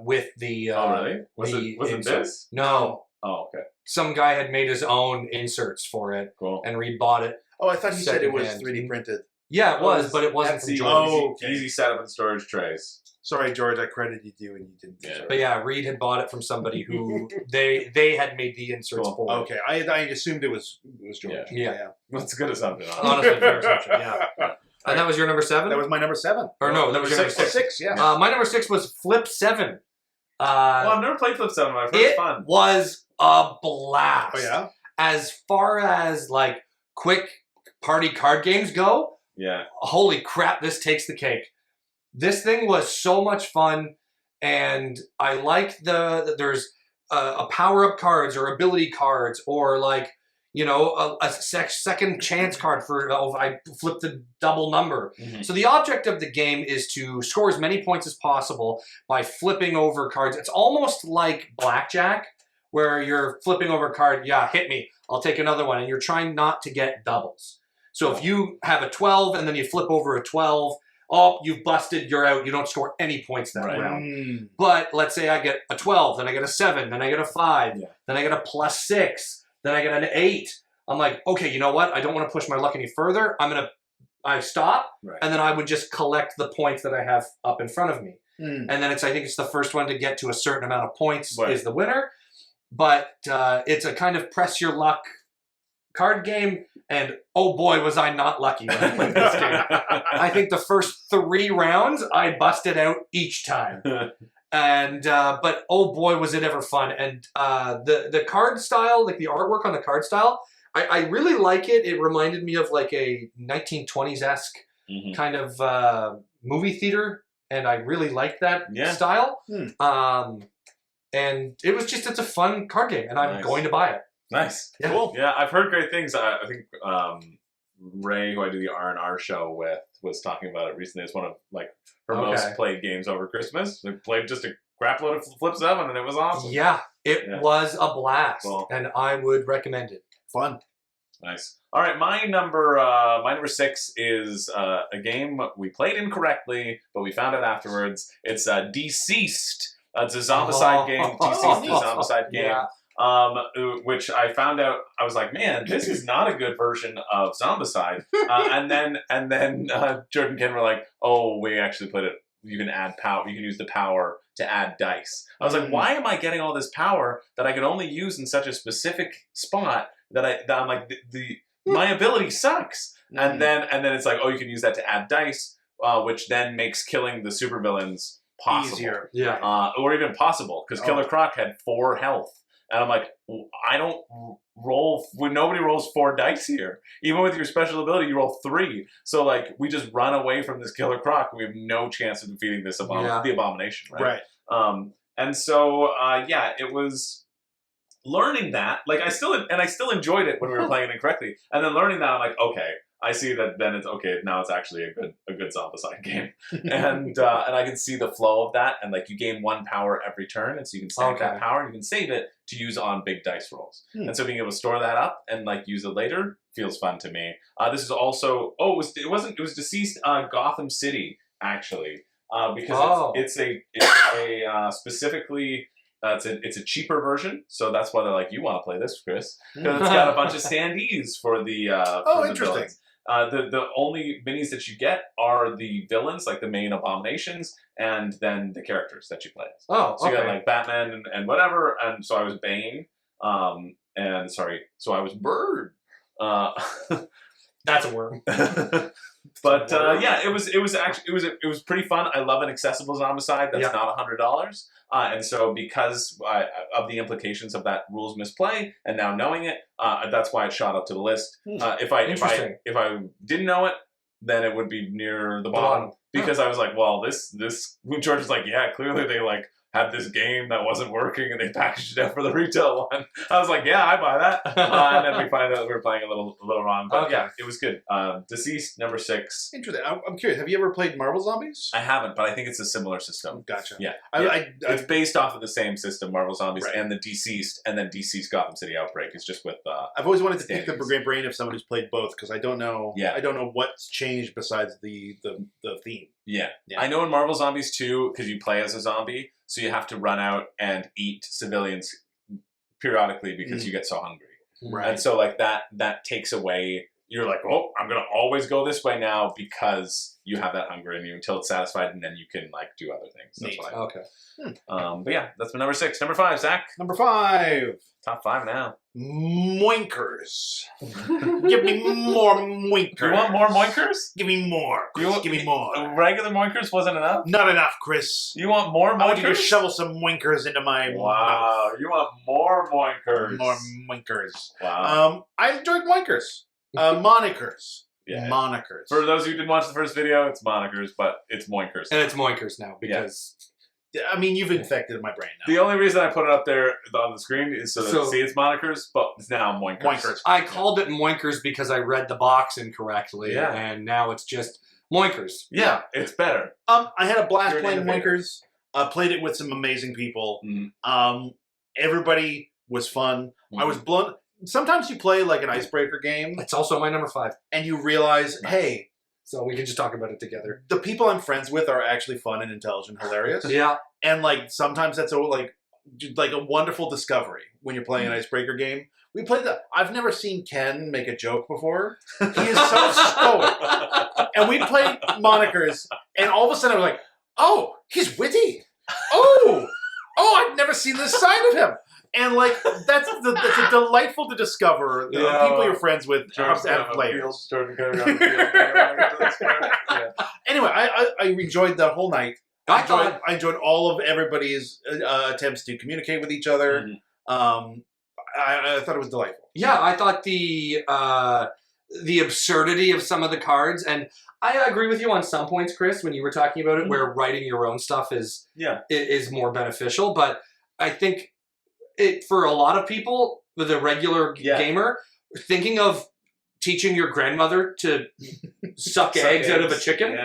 with the. Really? Was it this? No. Oh, okay. Some guy had made his own inserts for it, and Reed bought it. Oh, I thought you said it was Secondhand. 3D printed. Yeah, it was, but it wasn't from George. Easy setup and storage trays. Sorry, George, I credited you and you didn't. Yeah. But yeah, Reed had bought it from somebody who they had made the inserts for. Okay, I assumed it was George. Yeah. That's a good assumption. Honestly, fair assumption. Yeah. And that was your number 7? That was my number 7. Or no, that was your number 6. 6, yeah. My number 6 was Flip 7. Well, I've never played Flip 7. I've heard it's fun. It was a blast. Oh, yeah? As far as, like, quick party card games go, holy crap, this takes the cake. This thing was so much fun, and I like there's a power-up cards or ability cards or, like, you know, a second chance card for if I flip the double number. So the object of the game is to score as many points as possible by flipping over cards. It's almost like blackjack, where you're flipping over a card, hit me, I'll take another one, and you're trying not to get doubles. So if you have a 12 and then you flip over a 12, you've busted, you're out, you don't score any points that round. But let's say I get a 12, then I get a 7, then I get a 5, then I get a +6, then I get an 8. I'm like, okay, you know what? I don't want to push my luck any further. I stop, and then I would just collect the points that I have up in front of me. And then I think it's the first one to get to a certain amount of points is the winner. But it's a kind of press your luck card game, and oh boy, was I not lucky when I played this game. I think the first 3 rounds, I busted out each time. And but oh boy, was it ever fun. And the card style, like the artwork on the card style, I really like it. It reminded me of like a 1920s-esque kind of movie theater, and I really liked that style. And it's a fun card game, and I'm going to buy it. Nice. Yeah. Cool. Yeah, I've heard great things. I think Ray, who I do the R&R show with, was talking about it recently. It's one of like her most played games over Christmas. They played just a crap load of Flip 7, and it was awesome. Yeah, it was a blast, and I would recommend it. Fun. Nice. All right, my number 6 is a game we played incorrectly, but we found out afterwards. It's DCeased. It's a zombicide game. DCeased is a zombicide game. which I found out. I was like, man, this is not a good version of Zombicide. And then Jordan Ken were like, oh, we actually put it. You can add power. You can use the power to add dice. I was like, why am I getting all this power that I can only use in such a specific spot that I'm like my ability sucks. And then it's like, oh, you can use that to add dice, which then makes killing the supervillains possible. Easier. Yeah. Or even possible, because Killer Croc had 4 health. And I'm like, I don't roll, when nobody rolls 4 dice here. Even with your special ability, you roll 3. So, like, we just run away from this Killer Croc. We have no chance of defeating this the Abomination, right? And so, it was learning that. Like, I still enjoyed it when we were playing it incorrectly. And then learning that, I'm like, okay, I see that then it's okay. Now it's actually a good Zombicide game, and I can see the flow of that. And like you gain 1 power every turn, and so you can stack that power and you can save it to use on big dice rolls. And so being able to store that up and like use it later feels fun to me. This is also it was DCeased Gotham City actually because it's a specifically. It's a cheaper version, so that's why they're like, you want to play this, Chris, because it's got a bunch of standees for the interesting. Villains. The only minis that you get are the villains, like the main abominations, and then the characters that you play as. So you got like Batman and whatever, and so I was Bane, so I was Bird. That's a worm. But it was pretty fun. I love an accessible Zombicide that's not $100, and so because of the implications of that rules misplay, and now knowing it, that's why it shot up to the list. If I didn't know it, then it would be near the bottom because I was like, well, this George was like, yeah, clearly they like had this game that wasn't working and they packaged it up for the retail one. I was like, yeah, I buy that. And then we find out we were playing a little wrong. But yeah, it was good. DCeased, number 6. Interesting. I'm curious. Have you ever played Marvel Zombies? I haven't, but I think it's a similar system. Gotcha. Yeah. It's based off of the same system, Marvel Zombies and the DCeased, and then DCeased Gotham City Outbreak is just with I've always wanted to pick the brain of someone who's played both because I don't know. Yeah. I don't know what's changed besides the theme. Yeah. I know in Marvel Zombies too, because you play as a zombie, so you have to run out and eat civilians periodically because you get so hungry. Right. And so like that takes away. You're like, oh, I'm gonna always go this way now because you have that hunger in you until it's satisfied, and then you can like do other things. That's what but yeah, that's my number 6. Number 5, Zach. Number 5. Top 5 now. Moinkers. Give me more Moinkers. You want more Moinkers? Give me more. Give me more. Regular Moinkers wasn't enough? Not enough, Chris. You want more Moinkers? I want you to shovel some Moinkers into my mouth. Wow, you want more Moinkers. More Moinkers. Wow. I enjoyed Moinkers. Monikers. Yeah. Monikers. For those who didn't watch the first video, it's Monikers, but it's Moinkers. And it's Moinkers now because... I mean, you've infected my brain now. The only reason I put it up there on the screen is so that see it's Monikers, but it's now Moinkers. I called it Moinkers because I read the box incorrectly, and now it's just Moinkers. Yeah, it's better. I had a blast playing Moinkers. Played it with some amazing people. Everybody was fun. I was blown. Sometimes you play like an icebreaker game. It's also my number 5. And you realize, hey... So we can just talk about it together. The people I'm friends with are actually fun and intelligent, hilarious. Yeah. And like sometimes that's like a wonderful discovery when you're playing an icebreaker game. We played that. I've never seen Ken make a joke before. He is so stoic. And we played Monikers, and all of a sudden I was like, oh, he's witty. Oh, I've never seen this side of him. And like that's a delightful to discover the people you're friends with have players. Anyway, I enjoyed that whole night. I enjoyed all of everybody's attempts to communicate with each other. I thought it was delightful. Yeah, I thought the absurdity of some of the cards, and I agree with you on some points, Chris, when you were talking about it, where writing your own stuff is more beneficial. But I think for a lot of people, the regular gamer, thinking of teaching your grandmother to suck eggs out of a chicken,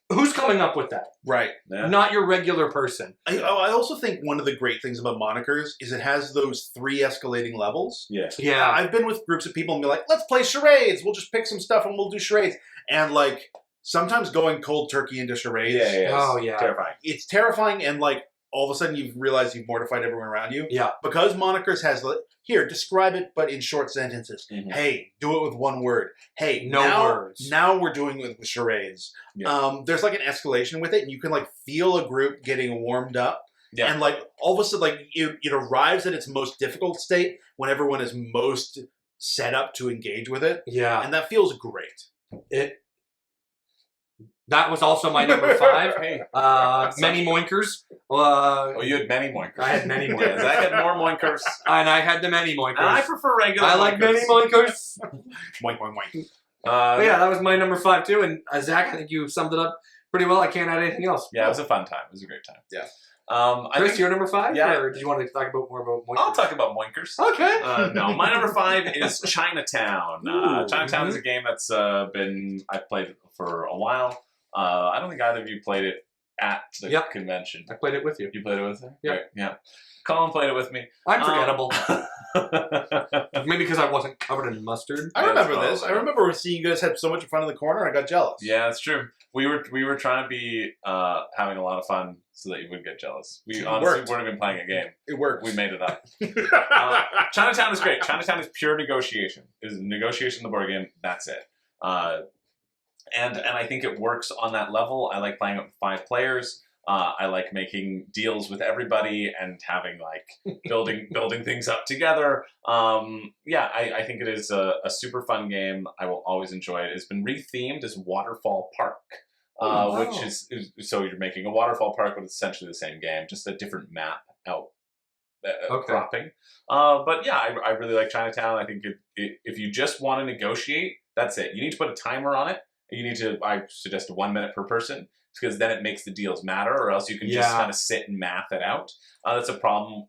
who's coming up with that? Right. Yeah. Not your regular person. I also think one of the great things about Monikers is it has those 3 escalating levels. Yeah. I've been with groups of people and be like, let's play charades. We'll just pick some stuff and we'll do charades. And like, sometimes going cold turkey into charades. Terrifying. It's terrifying, and like, all of a sudden you've realized you've mortified everyone around you. Yeah. Because Moinkers has, here, describe it, but in short sentences. Mhm. Hey, do it with one word. Hey, No words. Now we're doing it with charades. Yeah. There's like an escalation with it, and you can like feel a group getting warmed up. Yeah. And like all of a sudden, like it arrives at its most difficult state when everyone is most set up to engage with it. Yeah. And that feels great. That was also my number 5. Hey. Many Moinkers. Oh, you had many Moinkers. I had many Yeah, Moinkers. Zach had more Moinkers. And I had the many Moinkers. And I prefer regular I like many Moinkers. Moink, moink, moink. But yeah, that was my number 5 too. And Zach, I think you summed it up pretty well. I can't add anything else. Yeah, it was a fun time. It was a great time. Yeah. I Chris, think your number 5? Yeah. Or did you want to talk about more about Moinkers? I'll talk about Moinkers. Okay. No, my number 5 is Chinatown. Ooh. Chinatown is a game that's I've played for a while. I don't think either of you played it at the convention. I played it with you. You played it with me? Yeah. Right, yeah. Colin played it with me. I'm forgettable. Maybe because I wasn't covered in mustard. I remember this. I remember seeing you guys had so much fun in the corner. I got jealous. Yeah, that's true. We were trying to be having a lot of fun so that you would get jealous. We honestly weren't even playing a game. It worked. We made it up. Chinatown is great. Chinatown is pure negotiation. It is negotiation in the board game. That's it. And I think it works on that level. I like playing it with 5 players. I like making deals with everybody and having like building things up together. Yeah, I think it is a super fun game. I will always enjoy it. It's been rethemed as Waterfall Park, which is so you're making a waterfall park, but it's essentially the same game, just a different map out cropping. But yeah, I really like Chinatown. I think if you just want to negotiate, that's it. You need to put a timer on it. I suggest 1 minute per person, because then it makes the deals matter, or else you can just kind of sit and math it out. That's a problem.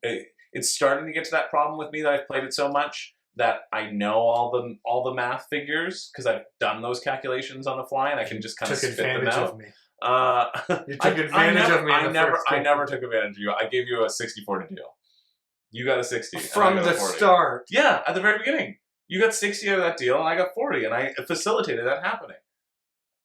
It's starting to get to that problem with me that I've played it so much that I know all the math figures because I've done those calculations on the fly and I can just kind of spit them out. Of me. You took advantage of me. I never took advantage of you. I gave you a 64 to deal. You got a 60 from the start. Yeah, at the very beginning, you got 60 out of that deal, and I got 40, and I facilitated that happening.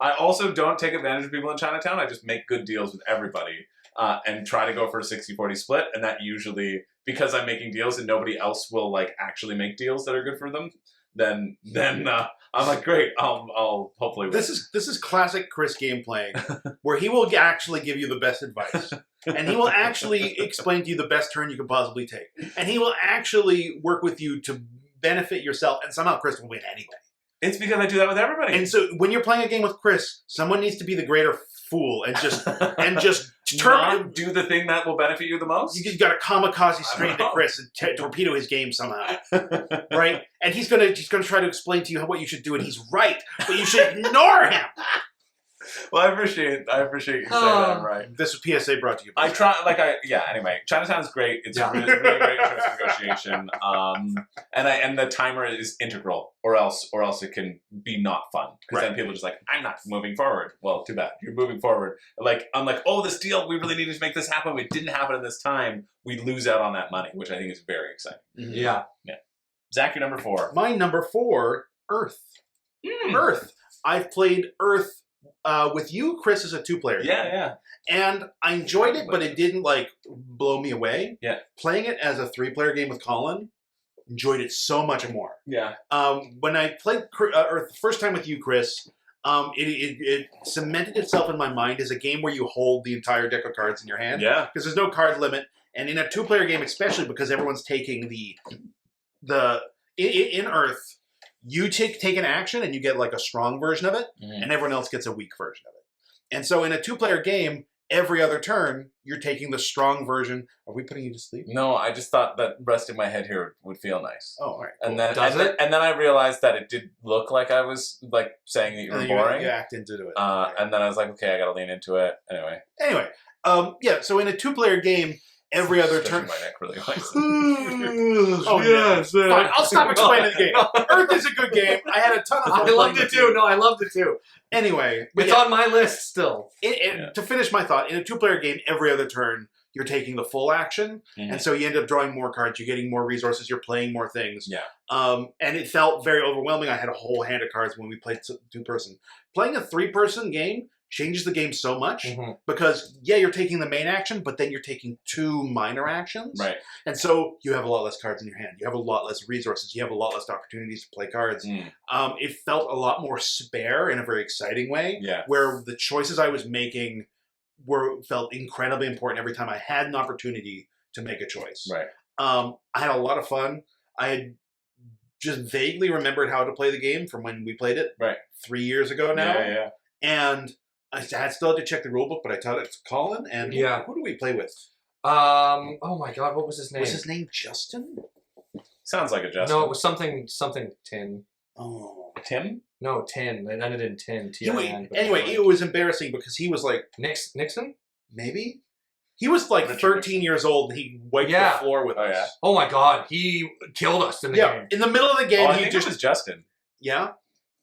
I also don't take advantage of people in Chinatown. I just make good deals with everybody and try to go for a 60-40 split. And that usually, because I'm making deals and nobody else will like actually make deals that are good for them, then I'm like, great, I'll hopefully win. This is classic Chris game playing, where he will actually give you the best advice. And he will actually explain to you the best turn you can possibly take. And he will actually work with you to benefit yourself. And somehow Chris will win anyway. It's because I do that with everybody. And so when you're playing a game with Chris, someone needs to be the greater fool and just not do the thing that will benefit you the most. You got to kamikaze straight into Chris and torpedo his game somehow, right? And he's gonna try to explain to you what you should do, and he's right, but you should ignore him. Well, I appreciate you saying that. I'm right. This was PSA brought to you. Anyway, Chinatown's great. It's really, really great in terms of negotiation. And the timer is integral, or else it can be not fun. Because then people are just like, I'm not moving forward. Well, too bad. You're moving forward. Like, I'm like, oh, this deal, we really needed to make this happen. We didn't happen in this time. We lose out on that money, which I think is very exciting. Mm-hmm. Yeah. Zach, your number 4. My number 4, Earth. Earth. I've played Earth with you, Chris, as a 2-player. Yeah. And I enjoyed it, but it didn't like blow me away. Yeah. Playing it as a 3-player game with Colin, enjoyed it so much more. Yeah. When I played Earth the first time with you, Chris, it cemented itself in my mind as a game where you hold the entire deck of cards in your hand. Yeah. Because there's no card limit, and in a 2-player game, especially because everyone's taking in Earth. You take an action and you get like a strong version of it, and everyone else gets a weak version of it. And so in a 2-player game, every other turn, you're taking the strong version. Are we putting you to sleep? No, I just thought that resting my head here would feel nice. Oh, all right. And then and then I realized that it did look like I was like saying that you were boring. You act into it. And then I was like, okay, I got to lean into it. Anyway. So in a 2-player game, every other turn. My neck really likes it. Oh yes. Fine, I'll stop explaining the game. Earth is a good game. I had a ton of fun. I loved it too. No, I loved it too. Anyway, it's on my list still. To finish my thought, in a 2-player game, every other turn you're taking the full action, and so you end up drawing more cards. You're getting more resources. You're playing more things. Yeah. And it felt very overwhelming. I had a whole hand of cards when we played 2-person. Playing a 3-person game changes the game so much Mhm. because, yeah, you're taking the main action, but then you're taking 2 minor actions. Right. And so you have a lot less cards in your hand. You have a lot less resources. You have a lot less opportunities to play cards. It felt a lot more spare in a very exciting way, where the choices I was making felt incredibly important every time I had an opportunity to make a choice. Right. I had a lot of fun. I had just vaguely remembered how to play the game from when we played it 3 years ago now. Yeah. And I still had to check the rulebook, but I taught it to Colin. And who do we play with? Oh my God, what was his name? Was his name Justin? Sounds like a Justin. No, it was something Tin. Oh. Tim? No, Tin. It ended in Tin. T-I-N. Anyway, it was embarrassing because he was like... Nixon? Maybe? He was like 13 years old and he wiped the floor with us. Oh my God, he killed us in the game. In the middle of the game, I think it was Justin. Yeah?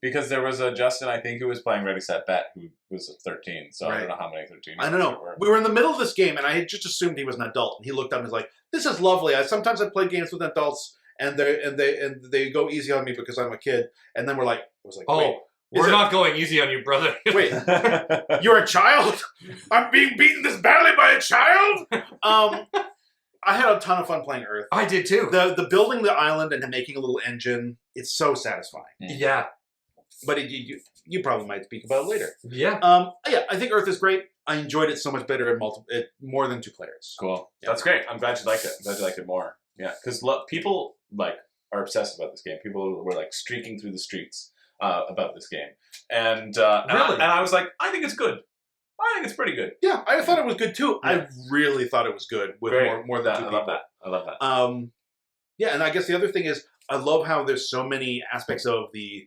Because there was a Justin, I think, who was playing Ready, Set, Bet, who was 13. So I don't know how many 13 I don't know. We were in the middle of this game, and I had just assumed he was an adult. And he looked up and was like, "This is lovely. Sometimes I play games with adults, and they go easy on me because I'm a kid." And then I was like, "Wait, we're not going easy on you, brother." Wait, you're a child? I'm being beaten this badly by a child? I had a ton of fun playing Earth. I did too. The building the island and making a little engine, it's so satisfying. Yeah. But you probably might speak about it later. Yeah. I think Earth is great. I enjoyed it so much better more than 2 players. Cool. Yeah. That's great. I'm glad you liked it. I'm glad you liked it more. Yeah, because people are obsessed about this game. People were streaking through the streets about this game, and I was like, I think it's good. I think it's pretty good. Yeah, I thought it was good too. Yeah. I really thought it was good with more than 2 people. I love that. Yeah, and I guess the other thing is I love how there's so many aspects of the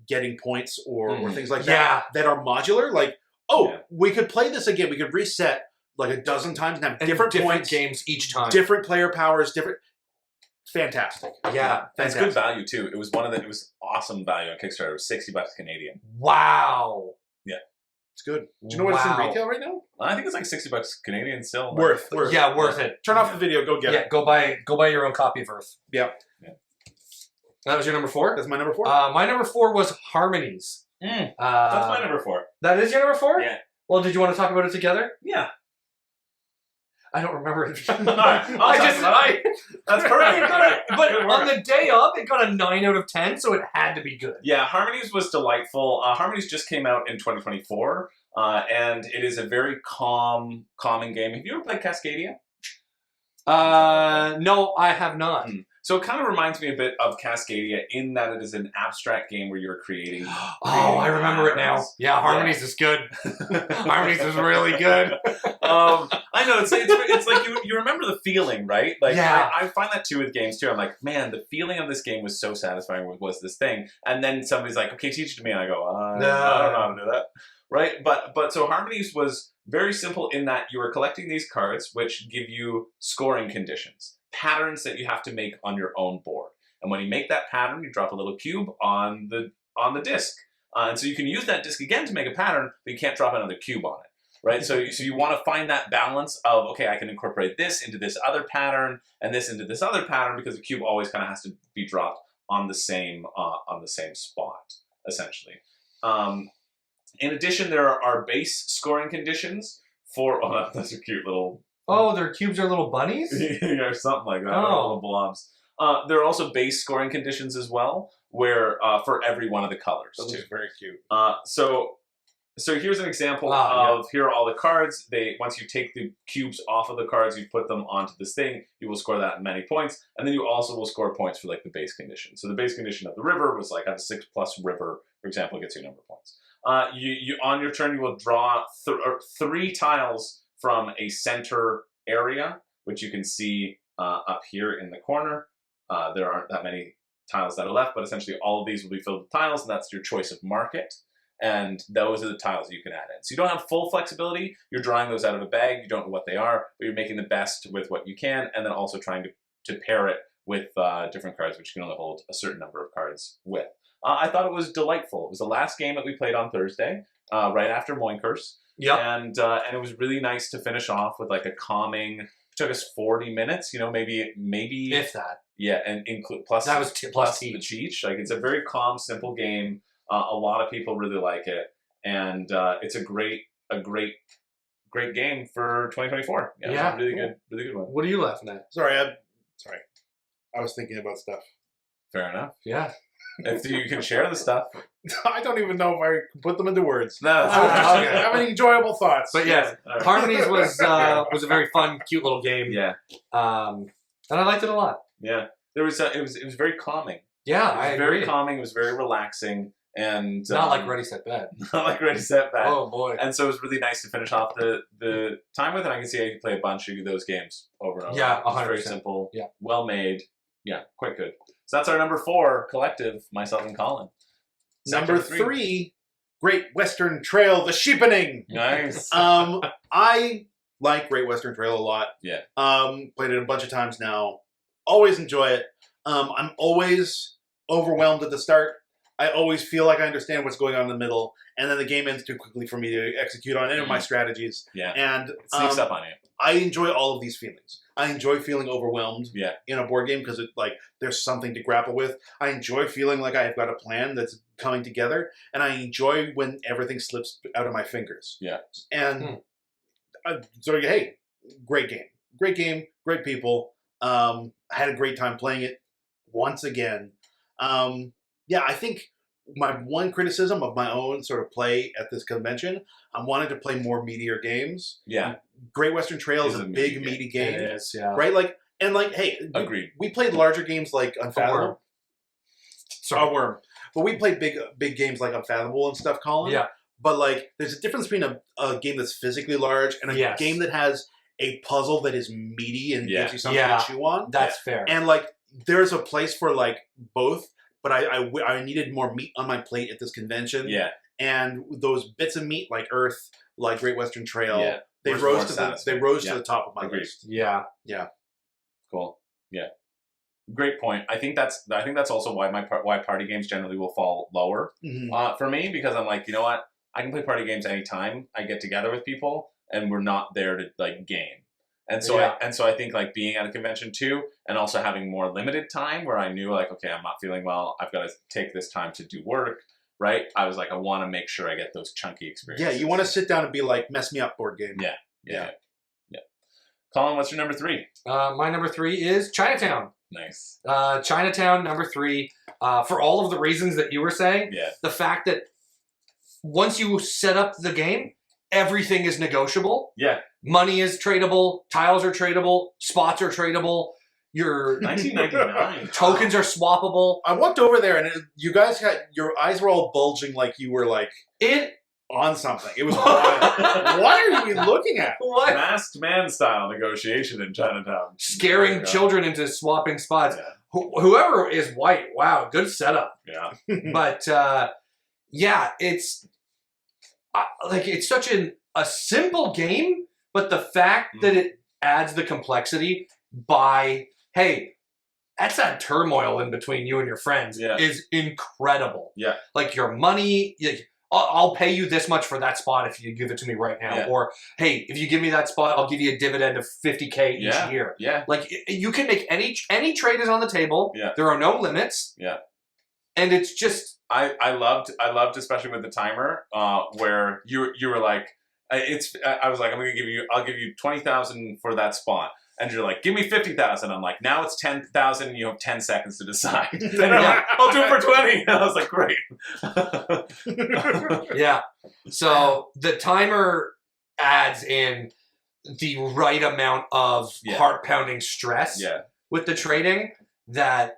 getting points or things like that that are modular. We could play this again. We could reset a dozen times and have different points, games each time, different player powers, different. Fantastic. Yeah, it's good value too. It was it was awesome value on Kickstarter. It was $60 Canadian. Wow. Yeah, it's good. Do you know what it's in retail right now? I think it's like $60 Canadian still. Worth. Yeah, worth it. Turn off the video. Go get it. Go buy your own copy of Earth. Yeah. That was your number 4? That's my number 4. My number 4 was Harmonies. That's my number 4. That is your number 4? Yeah. Well, did you want to talk about it together? Yeah. I don't remember it. That's perfect. But on the day of, it got a 9 out of 10, so it had to be good. Yeah, Harmonies was delightful. Harmonies just came out in 2024, and it is a very calming game. Have you ever played Cascadia? No, I have not. So it kind of reminds me a bit of Cascadia in that it is an abstract game where you're creating. I remember it now. Yeah, Harmonies is good. Harmonies is really good. I know it's like you remember the feeling, right? I find that too with games too. I'm like, man, the feeling of this game was so satisfying. Was this thing? And then somebody's like, okay, teach it to me, and I go, I don't know how to do that, right? But so Harmonies was very simple in that you are collecting these cards, which give you scoring conditions. Patterns that you have to make on your own board, and when you make that pattern, you drop a little cube on the disc, and so you can use that disc again to make a pattern, but you can't drop another cube on it, right? So you want to find that balance of, okay, I can incorporate this into this other pattern and this into this other pattern, because the cube always kind of has to be dropped on the same spot, essentially. In addition, there are base scoring conditions for. Oh, that's a cute little. Oh, their cubes are little bunnies? Or something like that. Oh. Little blobs. There are also base scoring conditions as well, where for every one of the colors. That looks very cute. So here's an example of here are all the cards. Once you take the cubes off of the cards, you put them onto this thing, you will score that many points, and then you also will score points for the base condition. So the base condition of the river was I have a 6+ river, for example, gets you a number of points. You on your turn you will draw 3 tiles from a center area, which you can see up here in the corner. There aren't that many tiles that are left, but essentially all of these will be filled with tiles, and that's your choice of market. And those are the tiles you can add in. So you don't have full flexibility. You're drawing those out of a bag. You don't know what they are, but you're making the best with what you can, and then also trying to pair it with different cards, which you can only hold a certain number of cards with. I thought it was delightful. It was the last game that we played on Thursday, right after Moinkers. Yeah, and it was really nice to finish off with a calming. It took us 40 minutes, maybe if that. Yeah, and include plus that was plus the teach. It's a very calm, simple game. A lot of people really like it, and it's a great game for 2024. Yeah, Yeah. It's a really good one. What are you laughing at? Sorry. I was thinking about stuff. Fair enough. Yeah. If you can share the stuff. I don't even know if I can put them into words. No, I was just having enjoyable thoughts. But yes, All right. Harmonies was a very fun, cute little game. Yeah. And I liked it a lot. Yeah. There was it was very calming. Yeah, It was I very agree. calming. It was very relaxing, and Not like Ready Set Bet. not like Ready Set Bet. Oh boy. And so it was really nice to finish off the time with, and I can see how you can play a bunch of those games over and over. Yeah, It's very 100%. simple. Yeah. Well made. Yeah, quite good. So that's our number 4 collective, myself and Colin. Number Section 3, Great Western Trail, The Sheepening. Nice. I like Great Western Trail a lot. Yeah. Played it a bunch of times now. Always enjoy it. I'm always overwhelmed at the start. I always feel like I understand what's going on in the middle, and then the game ends too quickly for me to execute on any of my strategies. Yeah. And It sneaks up on you. I enjoy all of these feelings. I enjoy feeling overwhelmed Yeah. in a board game because there's something to grapple with. I enjoy feeling like I've got a plan that's coming together, and I enjoy when everything slips out of my fingers. Yeah. And so hey, great game, great people. I had a great time playing it once again. I think my one criticism of my own sort of play at this convention, I wanted to play more meatier games. Yeah. Great Western Trail is It's a a big, meaty meaty It game. is, yeah. Right? Hey, Agreed. we played larger games like Unfathomable. Sorry. A worm. But we played big games like Unfathomable and stuff, Colin. Yeah. But there's a difference between a game that's physically large and a Yes. game that has a puzzle that is meaty and Yeah. gives you something Yeah. to chew on. That's fair. And there's a place for both, but I needed more meat on my plate at this convention. Yeah. And those bits of meat like Earth, like Great Western Trail, Yeah. they Where's rose more to the satisfying. to the top of my Agreed. list. Yeah. Cool. Yeah. Great point. I think that's also why why party games generally will fall lower Mhm. for me, because I'm like, you know what? I can play party games anytime I get together with people, and we're not there to game. And so Yeah. I think being at a convention too, and also having more limited time where I knew okay, I'm not feeling well, I've got to take this time to do work, right? I was like, I want to make sure I get those chunky experiences. Yeah, you want to sit down and be like, mess me up board game. Yeah. Colin, what's your number 3? My number 3 is Chinatown. Nice. Chinatown, number 3. For all of the reasons that you were saying, Yeah. the fact that once you set up the game, everything is negotiable. Yeah. Money is tradable. Tiles are tradable. Spots are tradable. Your 1999. tokens are swappable. I walked over there and you guys had your eyes were all bulging like you were It on something. It was wild. What are you looking at? what? Masked man style negotiation in Chinatown. Scaring There you go. children into swapping spots. Yeah. Whoever is white, wow, good setup. Yeah. But it's it's such a simple game, but the fact that it adds the complexity by that's that turmoil in between you and your friends is incredible. Yeah. Like your money, I'll pay you this much for that spot if you give it to me right now. Yeah. Or, hey, if you give me that spot, I'll give you a dividend of $50K each year. Yeah. Like, you can make any trade is on the table. Yeah. There are no limits. Yeah. And it's just... I loved especially with the timer where you were like, I was like, I'll give you 20,000 for that spot. And you're like, give me 50,000. I'm like, now it's 10,000 and you have 10 seconds to decide. And I'm like, I'll do it for 20. And I was like, great. Yeah. So the timer adds in the right amount of heart-pounding stress with the trading that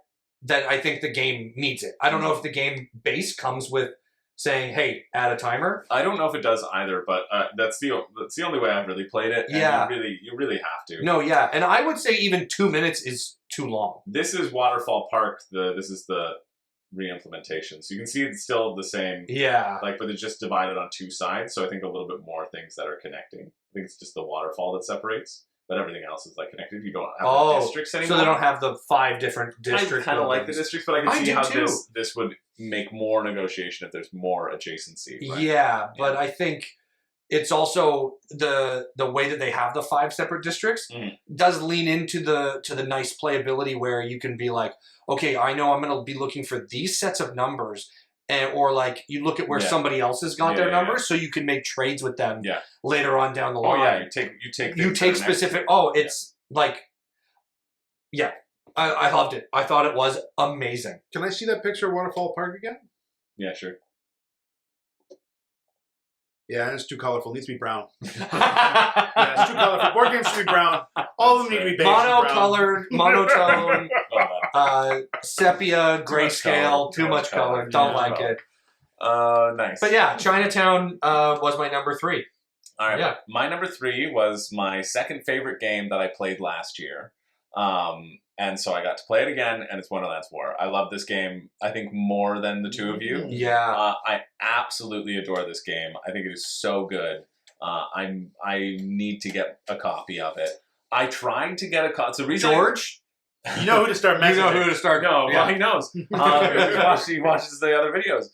I think the game needs it. I don't know if the game base comes with saying, hey, add a timer. I don't know if it does either, but that's the only way I've really played it. And Yeah. you really have to. No, yeah. And I would say even 2 minutes is too long. This is Waterfall Park. This is the re-implementation. So you can see it's still the same. Yeah. But it's just divided on 2 sides. So I think a little bit more things that are connecting. I think it's just the waterfall that separates. But everything else is connected. You don't have the districts anymore. So they don't have the 5 different districts. I kind of like the districts, but I can see how too. this would make more negotiation if there's more adjacency. Right? Yeah, but I think it's also the way that they have the 5 separate districts does lean into the nice playability where you can be like, okay, I know I'm going to be looking for these sets of numbers or like you look at where somebody else has got their numbers, so you can make trades with them later on down the line. Oh yeah, you take specific. Oh, it's like, I loved it. I thought it was amazing. Can I see that picture of Waterfall Park again? Yeah, sure. Yeah, it's too colorful. It needs to be brown. Yeah, it's too colorful. Board games should be brown. All of them need to be beige. Monocolored, monotone, sepia, grayscale, too much color. Don't like it. Nice. But yeah, Chinatown was my number 3. All right. Yeah. My number 3 was my second favorite game that I played last year. And so I got to play it again, and it's Wonderland's War. I love this game, I think, more than the two of you. Yeah. I absolutely adore this game. I think it is so good. I need to get a copy of it. I tried to get a copy. So George? You know who to start messaging. You know who to start. No, well, he knows. He watches the other videos.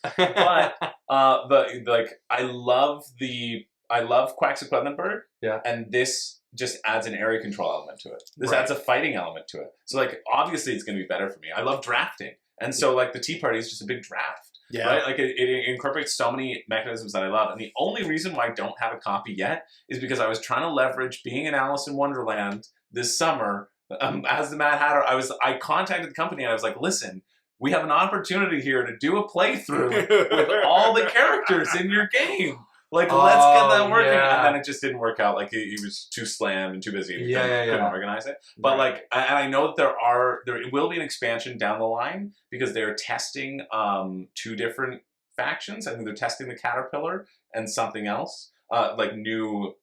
But I love Quacks of Quedlinburg. Yeah. And this just adds an area control element to it. This adds a fighting element to it. So like obviously it's going to be better for me. I love drafting, and so like the Tea Party is just a big draft. Yeah. Right. Like it incorporates so many mechanisms that I love, and the only reason why I don't have a copy yet is because I was trying to leverage being in Alice in Wonderland this summer. As the Mad Hatter, I contacted the company and I was like, listen, we have an opportunity here to do a playthrough with all the characters in your game. Like, let's get that working. And then it just didn't work out. Like, he was too slammed and too busy. We couldn't organize it. But, like, and I know that there will be an expansion down the line because they're testing 2 different factions. I think they're testing the Caterpillar and something else. Like new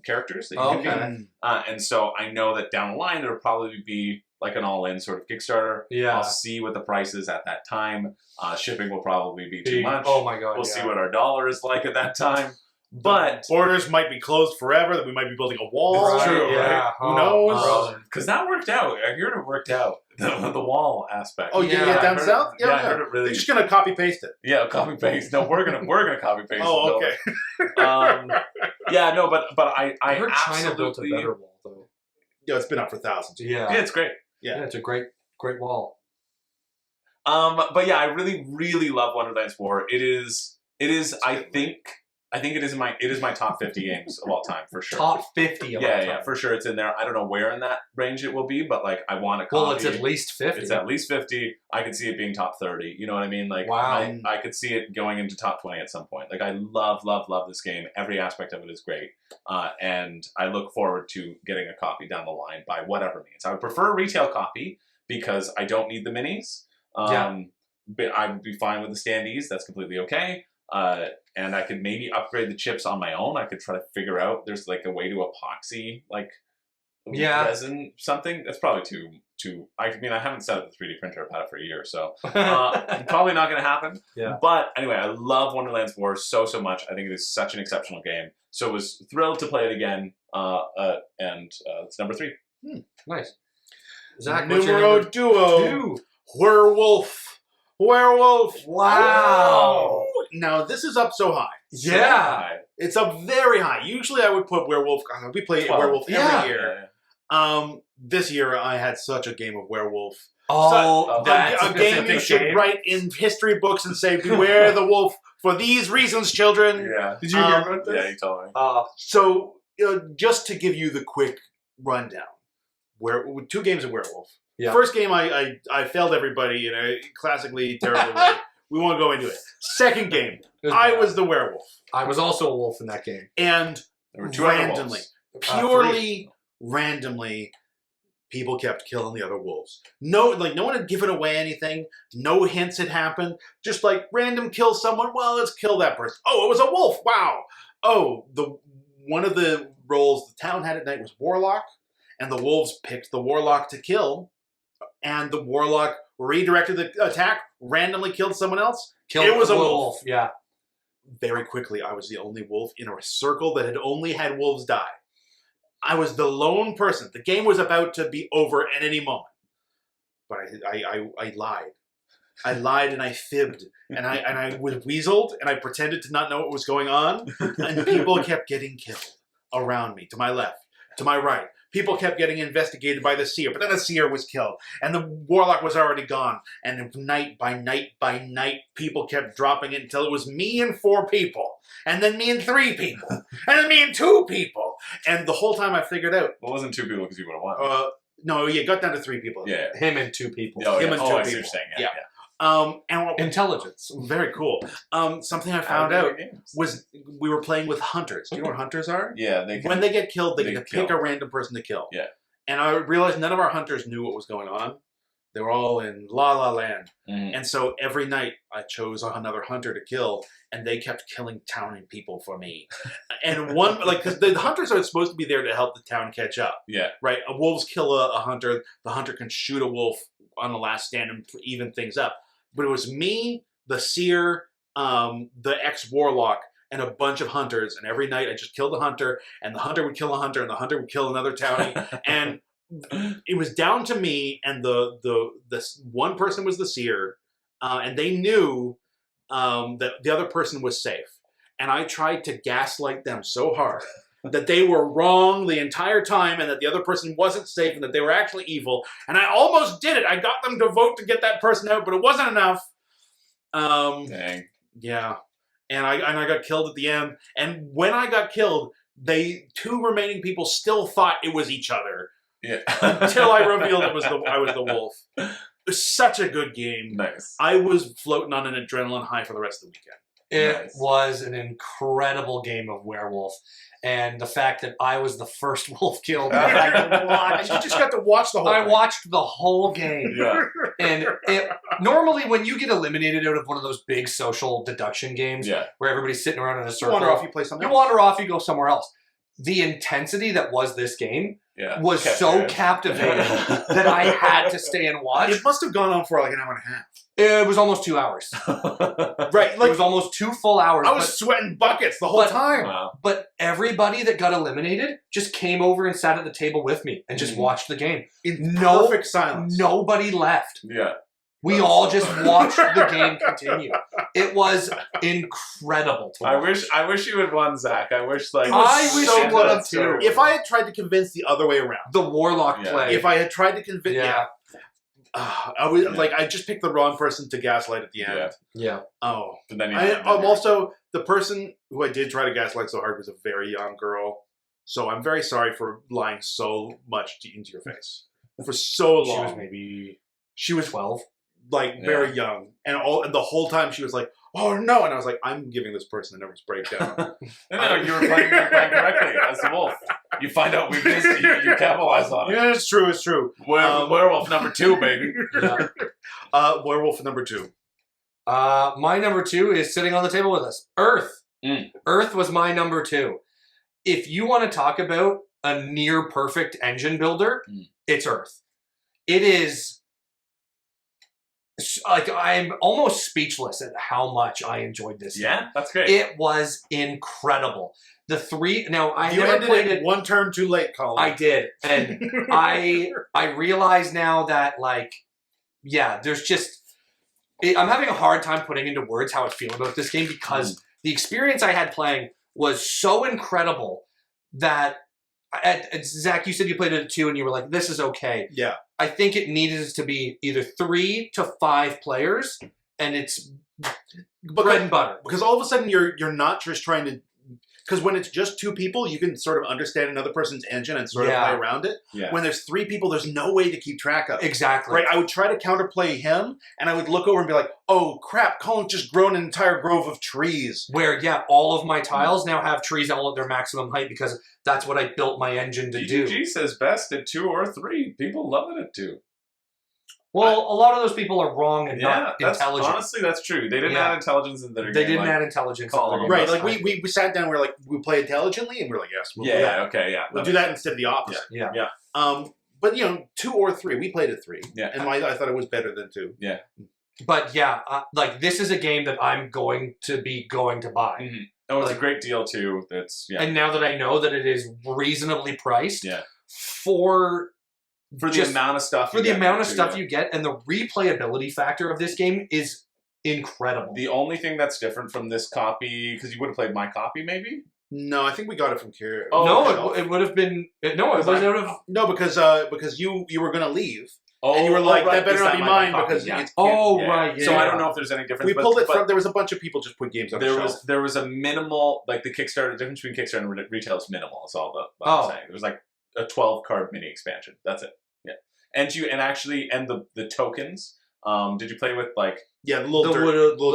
characters that you can be. And so I know that down the line there will probably be like an all-in sort of Kickstarter. Yeah. I'll see what the price is at that time. Shipping will probably be too much. Oh my god. We'll see what our dollar is like at that time. But borders might be closed forever, that we might be building a wall. It's true, right? Who knows? Because that worked out. I heard it worked out. The wall aspect. Oh, yeah, down south? Yeah, I heard it really. They're just gonna copy paste it. Yeah, copy paste. No, we're gonna copy paste. Oh, okay. Yeah, no, but I heard China built a better wall though. Yeah, it's been up for thousands. Yeah, it's great. Yeah, it's a great wall. But yeah, I really, really love Wonderland's War. It is. I think it is my top 50 games of all time for sure. Top 50 of all time. Yeah, for sure. It's in there. I don't know where in that range it will be, but like I want a copy. Well, it's at least 50. It's at least 50. I could see it being top 30. You know what I mean? Like, wow. I could see it going into top 20 at some point. Like, I love this game. Every aspect of it is great. And I look forward to getting a copy down the line by whatever means. I would prefer a retail copy because I don't need the minis. But I would be fine with the standees. That's completely okay. And I could maybe upgrade the chips on my own. I could try to figure out there's like a way to epoxy like resin something. That's probably too. I mean, I haven't set up the 3D printer. I've had it for a year, so probably not going to happen. Yeah. But anyway, I love Wonderland's War so much. I think it is such an exceptional game. So I was thrilled to play it again. And it's number 3. Nice. Zach, Numero duo. Werewolf. Wow. Now, this is up so high. Yeah. It's up very high. Usually I would put Werewolf. We play Werewolf every year. This year I had such a game of Werewolf. That's a game you should write in history books and say, beware the wolf for these reasons, children. Yeah. Did you hear about this? Yeah, you told me. So, just to give you the quick rundown, 2 games of Werewolf. Yeah. First game, I failed everybody in a classically terrible way. We won't go into it. Second game, I was the werewolf. I was also a wolf in that game. And randomly, purely randomly, people kept killing the other wolves. No one had given away anything. No hints had happened. Just like random kill someone. Well, let's kill that person. Oh, it was a wolf. Wow. Oh, one of the roles the town had at night was Warlock, and the wolves picked the Warlock to kill. And the Warlock redirected the attack, randomly killed someone else. It was a wolf. Yeah. Very quickly, I was the only wolf in a circle that had only had wolves die. I was the lone person. The game was about to be over at any moment. But I lied. I lied and I fibbed. And I was weaseled and I pretended to not know what was going on. And people kept getting killed around me, to my left, to my right, people kept getting investigated by the seer, but then the seer was killed, and the warlock was already gone. And night by night by night, people kept dropping it until it was me and 4 people, and then me and 3 people, and then me and 2 people. And the whole time I figured out. Well, it wasn't 2 people because you would have won. No, you got down to 3 people. Yeah. Him and 2 people. Oh, Him yeah. and 2 I see what people. you're saying. Yeah. And Intelligence. very cool. Something I found out was we were playing with hunters. Do you know what hunters are? Yeah. When they get killed, they get to pick kill. a random person to kill. Yeah. And I realized none of our hunters knew what was going on. They were all in La La Land. Mm-hmm. And so every night I chose another hunter to kill, and they kept killing town and people for me. And one, like, because the hunters are supposed to be there to help the town catch up. Yeah. Right? Wolves kill a hunter. The hunter can shoot a wolf on the last stand and even things up. But it was me, the seer, the ex-warlock, and a bunch of hunters. And every night I just killed a hunter, and the hunter would kill a hunter, and the hunter would kill another townie. And it was down to me, and the one person was the seer, and they knew that the other person was safe. And I tried to gaslight them so hard that they were wrong the entire time, and that the other person wasn't safe, and that they were actually evil. And I almost did it. I got them to vote to get that person out, but it wasn't enough. Dang. Yeah. And I got killed at the end. And when I got killed, 2 remaining people still thought it was each other. Yeah. Until I revealed I was the wolf. It was such a good game. Nice. I was floating on an adrenaline high for the rest of the weekend. It was an incredible game of werewolf. And the fact that I was the first wolf killed. And you just got to watch the whole I thing. watched the whole game. Yeah. And normally when you get eliminated out of one of those big social deduction games Yeah. where everybody's sitting around in a You circle, wander off, you play something you else. wander off, you go somewhere else. The intensity that was this game was so captivating that I had to stay and watch. It must have gone on for like an hour and a half. It was almost 2 hours. Right. It Like, was almost 2 full hours. I was sweating buckets the whole time. Wow. But everybody that got eliminated just came over and sat at the table with me and just watched the game. In perfect silence. Nobody left. Yeah. We all just watched the game continue. It was incredible to watch. I wish you had won, Zach. I wish like I wish so you would have good. too. If I had tried to convince the other way around, The warlock Yeah. play. if I had tried to convince, Yeah. I was like, I just picked the wrong person to gaslight at the end. Yeah. Yeah. Oh, But then you I'm also the person who I did try to gaslight so hard was a very young girl, so I'm very sorry for lying so much into your face for so She long. was maybe She was 12. like very young, and the whole time she was like, "Oh no!" And I was like, "I'm giving this person a nervous breakdown." No, you were playing correctly as the wolf. You find out weakness, you capitalize on it. Yeah, it's true. It's true. Werewolf number 2, baby. Yeah. Werewolf number 2. My number 2 is sitting on the table with us. Earth. Earth was my number 2. If you want to talk about a near perfect engine builder, it's Earth. It is like I'm almost speechless at how much I enjoyed this game. Yeah, that's great. It was incredible. The 3 now I You never ended played it it. one turn too late, Colin. I did, and I realize now that like there's just I'm having a hard time putting into words how I feel about this game because the experience I had playing was so incredible that Zach, you said you played it at 2 and you were like, this is okay. Yeah. I think it needed to be either 3 to 5 players, and it's bread and butter. Because all of a sudden you're not just trying to. Because when it's just 2 people, you can sort of understand another person's engine and sort of play around it. Yeah. When there's 3 people, there's no way to keep track of it. Exactly. Right? I would try to counterplay him, and I would look over and be like, "Oh crap! Colin's just grown an entire grove of trees." Where all of my tiles now have trees all at their maximum height because that's what I built my engine to do. DDG says best at 2 or 3. People love it at 2. Well, a lot of those people are wrong and not that's, intelligent. honestly, that's true. They didn't add intelligence into their game. They didn't like add intelligence. Colin into their Right? game. Like we sat down, and we were like, we play intelligently, and we're like, yes, we'll do that. Okay, yeah. We'll do that instead of the opposite. Yeah. But 2 or 3, we played at 3. Yeah. And I thought it was better than 2. Yeah. But like this is a game that I'm going to buy. Mm-hmm. Oh, it's a great deal too. That's And now that I know that it is reasonably priced, for the amount of stuff you get, and the replayability factor of this game is incredible. The only thing that's different from this copy, because you would have played my copy, maybe. No, I think we got it from Kira. Oh, no, it would have been. It was out of. No, because you were going to leave. And you were like, right. that better Is not be my mine copy? because Yeah. it's Right. Yeah. So I don't know if there's any difference. We pulled it from. There was a bunch of people just put games on the shelf. There was a minimal, like the Kickstarter, the difference between Kickstarter and retail is minimal. That's all I'm saying. There was like a 12 card mini expansion. That's it. Yeah. And the tokens. Did you play with like the little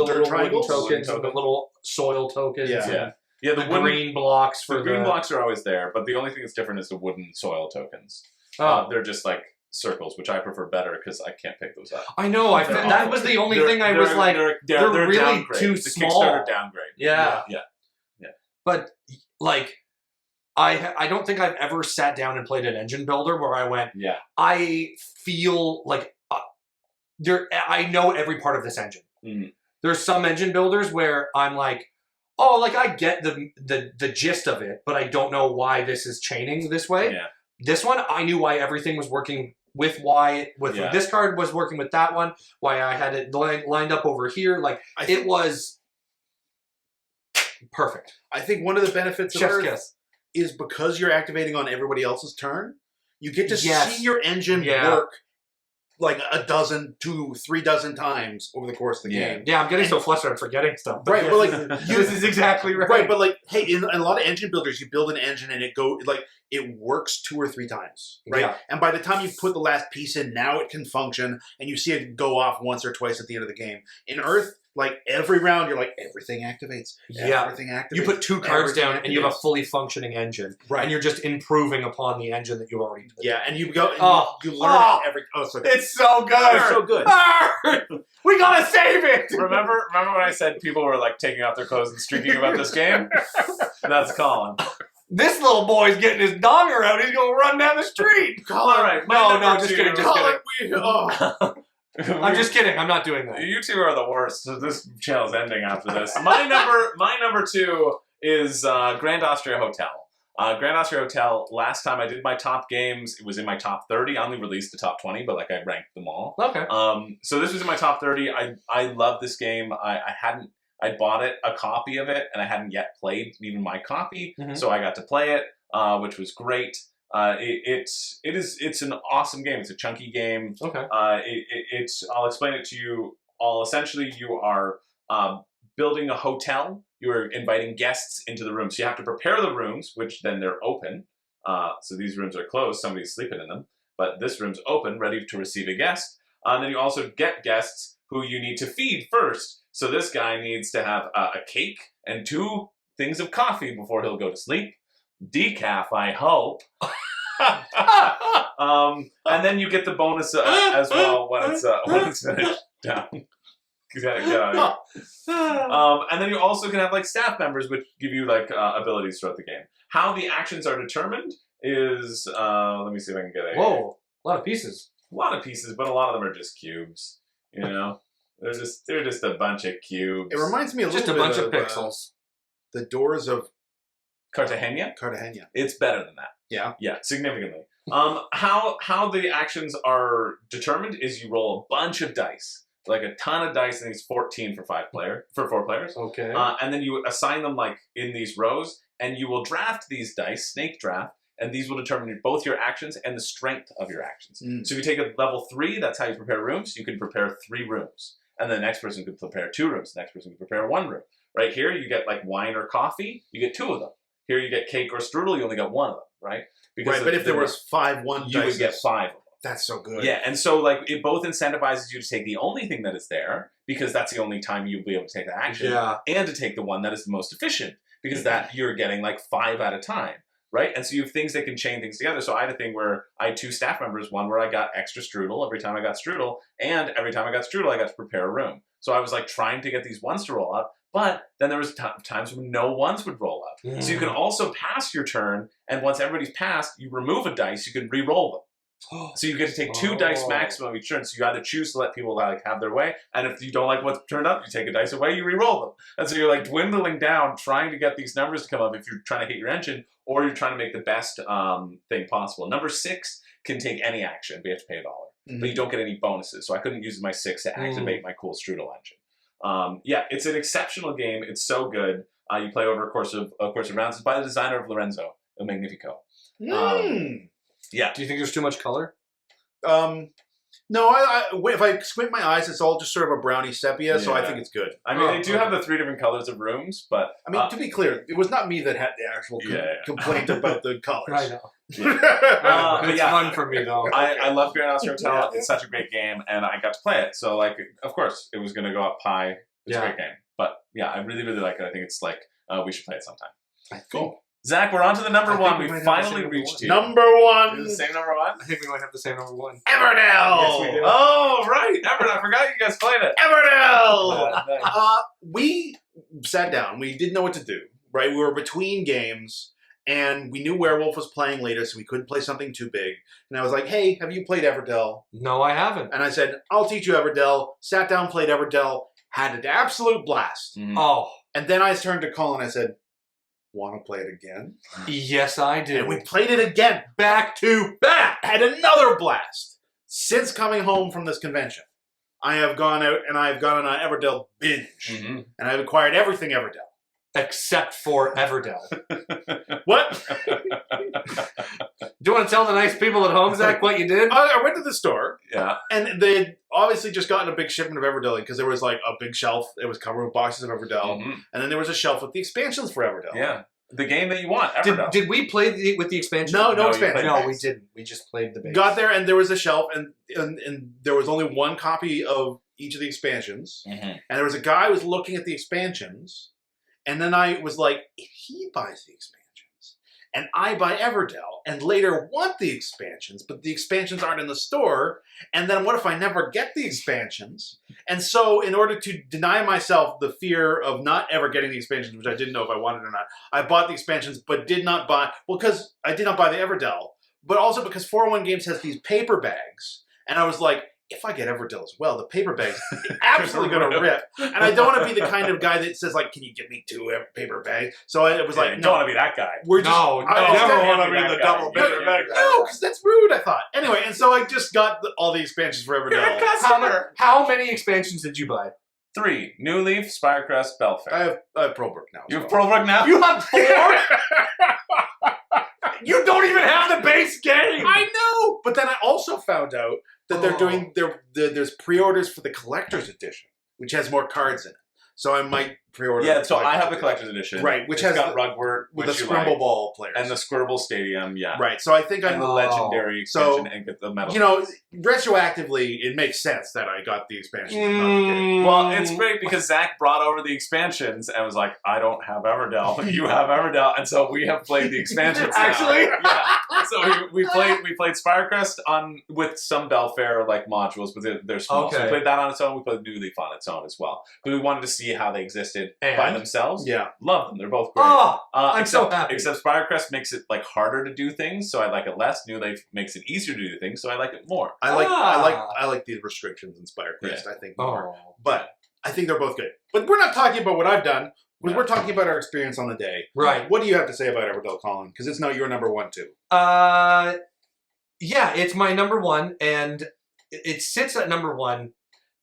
dirt triangles, tokens, the little soil tokens? Yeah. The green blocks for the green blocks are always there, but the only thing that's different is the wooden soil tokens. They're just like circles, which I prefer better because I can't pick those up. I know. That was the only thing I was like. They're really too small. Kickstarter downgrade. Yeah. Yeah. But like, I don't think I've ever sat down and played an engine builder where I went. Yeah. I feel like I know every part of this engine. Mm. There's some engine builders where I'm like, oh, like I get the gist of it, but I don't know why this is chaining this way. Yeah. This one, I knew why everything was working with this card was working with that one, why I had it lined up over here. Like, it was perfect. I think one of the benefits of Chef's Earth kiss. is because you're activating on everybody else's turn, you get to see your engine work like 3 dozen times over the course of the game. Yeah, I'm getting so flustered I'm forgetting stuff. Right, but like this is exactly right. Right, but like, hey, in a lot of engine builders, you build an engine and it works 2 or 3 times, right? Yeah. And by the time you put the last piece in, now it can function, and you see it go off once or twice at the end of the game. In Earth, like every round, you're like, everything activates. Everything activates. You put 2 cards down and you have a fully functioning engine. Right. And you're just improving upon the engine that you already put. Yeah, and you go and you learn every. Oh, so it's so good. It's so good. We gotta save it. Remember when I said people were like taking off their clothes and streaking about this game? That's Colin. This little boy's getting his donger out. He's gonna run down the street. Colin, all right. No, just kidding. I'm just kidding. I'm not doing that. You two are the worst. So this channel's ending after this. My number 2 is Grand Austria Hotel. Grand Austria Hotel, last time I did my top games, it was in my top 30. I only released the top 20, but like I ranked them all. Okay. So this was in my top 30. I love this game. I bought a copy of it, and I hadn't yet played even my copy, so I got to play it, which was great. It's an awesome game. It's a chunky game. Okay. I'll explain it to you all. Essentially, you are building a hotel. You are inviting guests into the room. So you have to prepare the rooms, which then they're open. So these rooms are closed. Somebody's sleeping in them. But this room's open, ready to receive a guest. And then you also get guests who you need to feed first. So this guy needs to have a cake and 2 things of coffee before he'll go to sleep. Decaf, I hope. And then you get the bonus as well when it's finished. Down. Get out of here. And then you also can have like staff members, which give you like abilities throughout the game. How the actions are determined is let me see if I can get a. Whoa, a lot of pieces. A lot of pieces, but a lot of them are just cubes. You know, they're just a bunch of cubes. It reminds me a little just a bit bunch of of pixels. The Doors of Cartagena. It's better than that. Yeah. Yeah, significantly. How the actions are determined is you roll a bunch of dice, like a ton of dice, and it's 14 for 4 players. Okay. And then you assign them like in these rows, and you will draft these dice, snake draft, and these will determine both your actions and the strength of your actions. So if you take a level 3, that's how you prepare rooms. You can prepare 3 rooms, and the next person could prepare 2 rooms. The next person could prepare 1 room. Right here, you get like wine or coffee. You get 2 of them. Here, you get cake or strudel. You only get 1 of them. Right. Because but if there was 5 1 you would get 5 of them. That's so good. Yeah, and so like it both incentivizes you to take the only thing that is there, because that's the only time you'll be able to take the action, and to take the one that is the most efficient, because that you're getting like 5 at a time, right? And so you have things that can chain things together. So I had a thing where I had 2 staff members, one where I got extra strudel every time I got strudel, and every time I got strudel, I got to prepare a room. So I was like trying to get these ones to roll up, but then there was times when no ones would roll up. So you can also pass your turn, and once everybody's passed, you remove a dice, you can re-roll them. So you get to take 2 dice maximum each turn. So you either choose to let people like have their way, and if you don't like what's turned up, you take a dice away, you re-roll them. And so you're like dwindling down, trying to get these numbers to come up if you're trying to hit your engine, or you're trying to make the best thing possible. Number 6 can take any action, but you have to pay $1. But you don't get any bonuses. So I couldn't use my 6 to activate my cool strudel engine. Yeah, it's an exceptional game. It's so good. You play over a course of rounds. It's by the designer of Lorenzo Il Magnifico. Yeah. Do you think there's too much color? No, if I squint my eyes, it's all just sort of a browny sepia, so I think it's good. I mean, they do have the 3 different colors of rooms, but... I mean, to be clear, it was not me that had the actual complaint about the colors. I know. It's fun for me, though. I love Grand Austria Hotel. It's such a great game, and I got to play it. So, like, of course, it was going to go up high. It's a great game. But, yeah, I really, really like it. I think it's like, we should play it sometime. Cool. Zach, we're on to the number 1. We finally reached you. Number 1. Is it the same number 1? I think we might have the same number 1. Everdell! Yes, we do. Oh, right. Everdell. I forgot you guys played it. Everdell! Nice. We sat down. We didn't know what to do, right? We were between games, and we knew Werewolf was playing later, so we couldn't play something too big. And I was like, hey, have you played Everdell? No, I haven't. And I said, I'll teach you Everdell. Sat down, played Everdell, had an absolute blast. Oh. And then I turned to Colin and I said, want to play it again? Yes, I do. And we played it again. Back to back. Had another blast. Since coming home from this convention, I have gone out and I've gone on an Everdell binge. And I've acquired everything Everdell. Except for Everdell. What? Do you want to tell the nice people at home, Zach, what you did? I went to the store. Yeah. And they'd obviously just gotten a big shipment of Everdell because there was like a big shelf. It was covered with boxes of Everdell. And then there was a shelf with the expansions for Everdell. Yeah. The game that you want, Everdell. Did we play with the expansion? No expansion. No, we didn't. We just played the base. Got there and there was a shelf and there was only one copy of each of the expansions. And there was a guy who was looking at the expansions. And then I was like, if he buys the expansions and I buy Everdell and later want the expansions, but the expansions aren't in the store, and then what if I never get the expansions? And so in order to deny myself the fear of not ever getting the expansions, which I didn't know if I wanted or not, I bought the expansions but did not buy, well, because I did not buy the Everdell, but also because 401 Games has these paper bags. And I was like, if I get Everdell as well, the paper bag's absolutely going to rip. And I don't want to be the kind of guy that says, like, can you give me 2 paper bags? So it was like, you don't want to be that guy. We're just, I never want to be the double paper bag. No, because that's rude, I thought. Anyway, and so I just got all the expansions for Everdell. How many expansions did you buy? 3. New Leaf, Spirecrest, Belfair. I have Pearlbrook now. You have Pearlbrook now? You have 4? You don't even have the base game! I know! But then I also found out that they're doing, there's pre-orders for the collector's edition, which has more cards in it. So I might pre-order. Yeah, so I have the collector's edition. Right, which it's has got Rugwort, with the Scramble Ball players. And the Squirble Stadium, yeah. Right, so I think and the legendary expansion and get the medal. You know, retroactively, it makes sense that I got the expansion. Well, it's great because Zach brought over the expansions and was like, I don't have Everdell. You have Everdell. And so we have played the expansions Actually? Yeah. So we played Spirecrest with some Belfair like modules, but they're small. Okay. So we played that on its own. We played New Leaf on its own as well. But we wanted to see how they existed by themselves. Yeah. Love them. They're both great. Oh, I'm so happy. Except Spirecrest makes it like harder to do things, so I like it less. New Leaf makes it easier to do things, so I like it more. I like the restrictions in Spirecrest, I think, more. But I think they're both good. But we're not talking about what I've done. We're talking about our experience on the day. Right. What do you have to say about Everdell, Colin? Because it's now your number 1 too. Yeah, it's my number 1, and it sits at number 1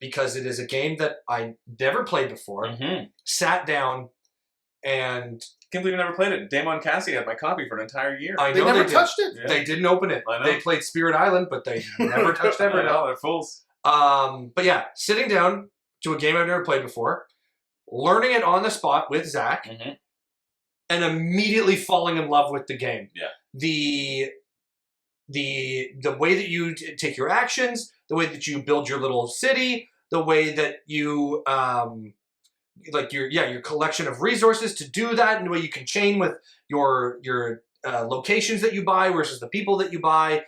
because it is a game that I never played before. Sat down and Can't believe I never played it. Damon Cassie had my copy for an entire year. They never touched it. Yeah. They didn't open it. I know. They played Spirit Island, but they never touched I Everdell. know, they're fools. But yeah, sitting down to a game I've never played before, learning it on the spot with Zach, and immediately falling in love with the game. Yeah. The way that you take your actions, the way that you build your little city, the way that you like your collection of resources to do that, and the way you can chain with your locations that you buy versus the people that you buy.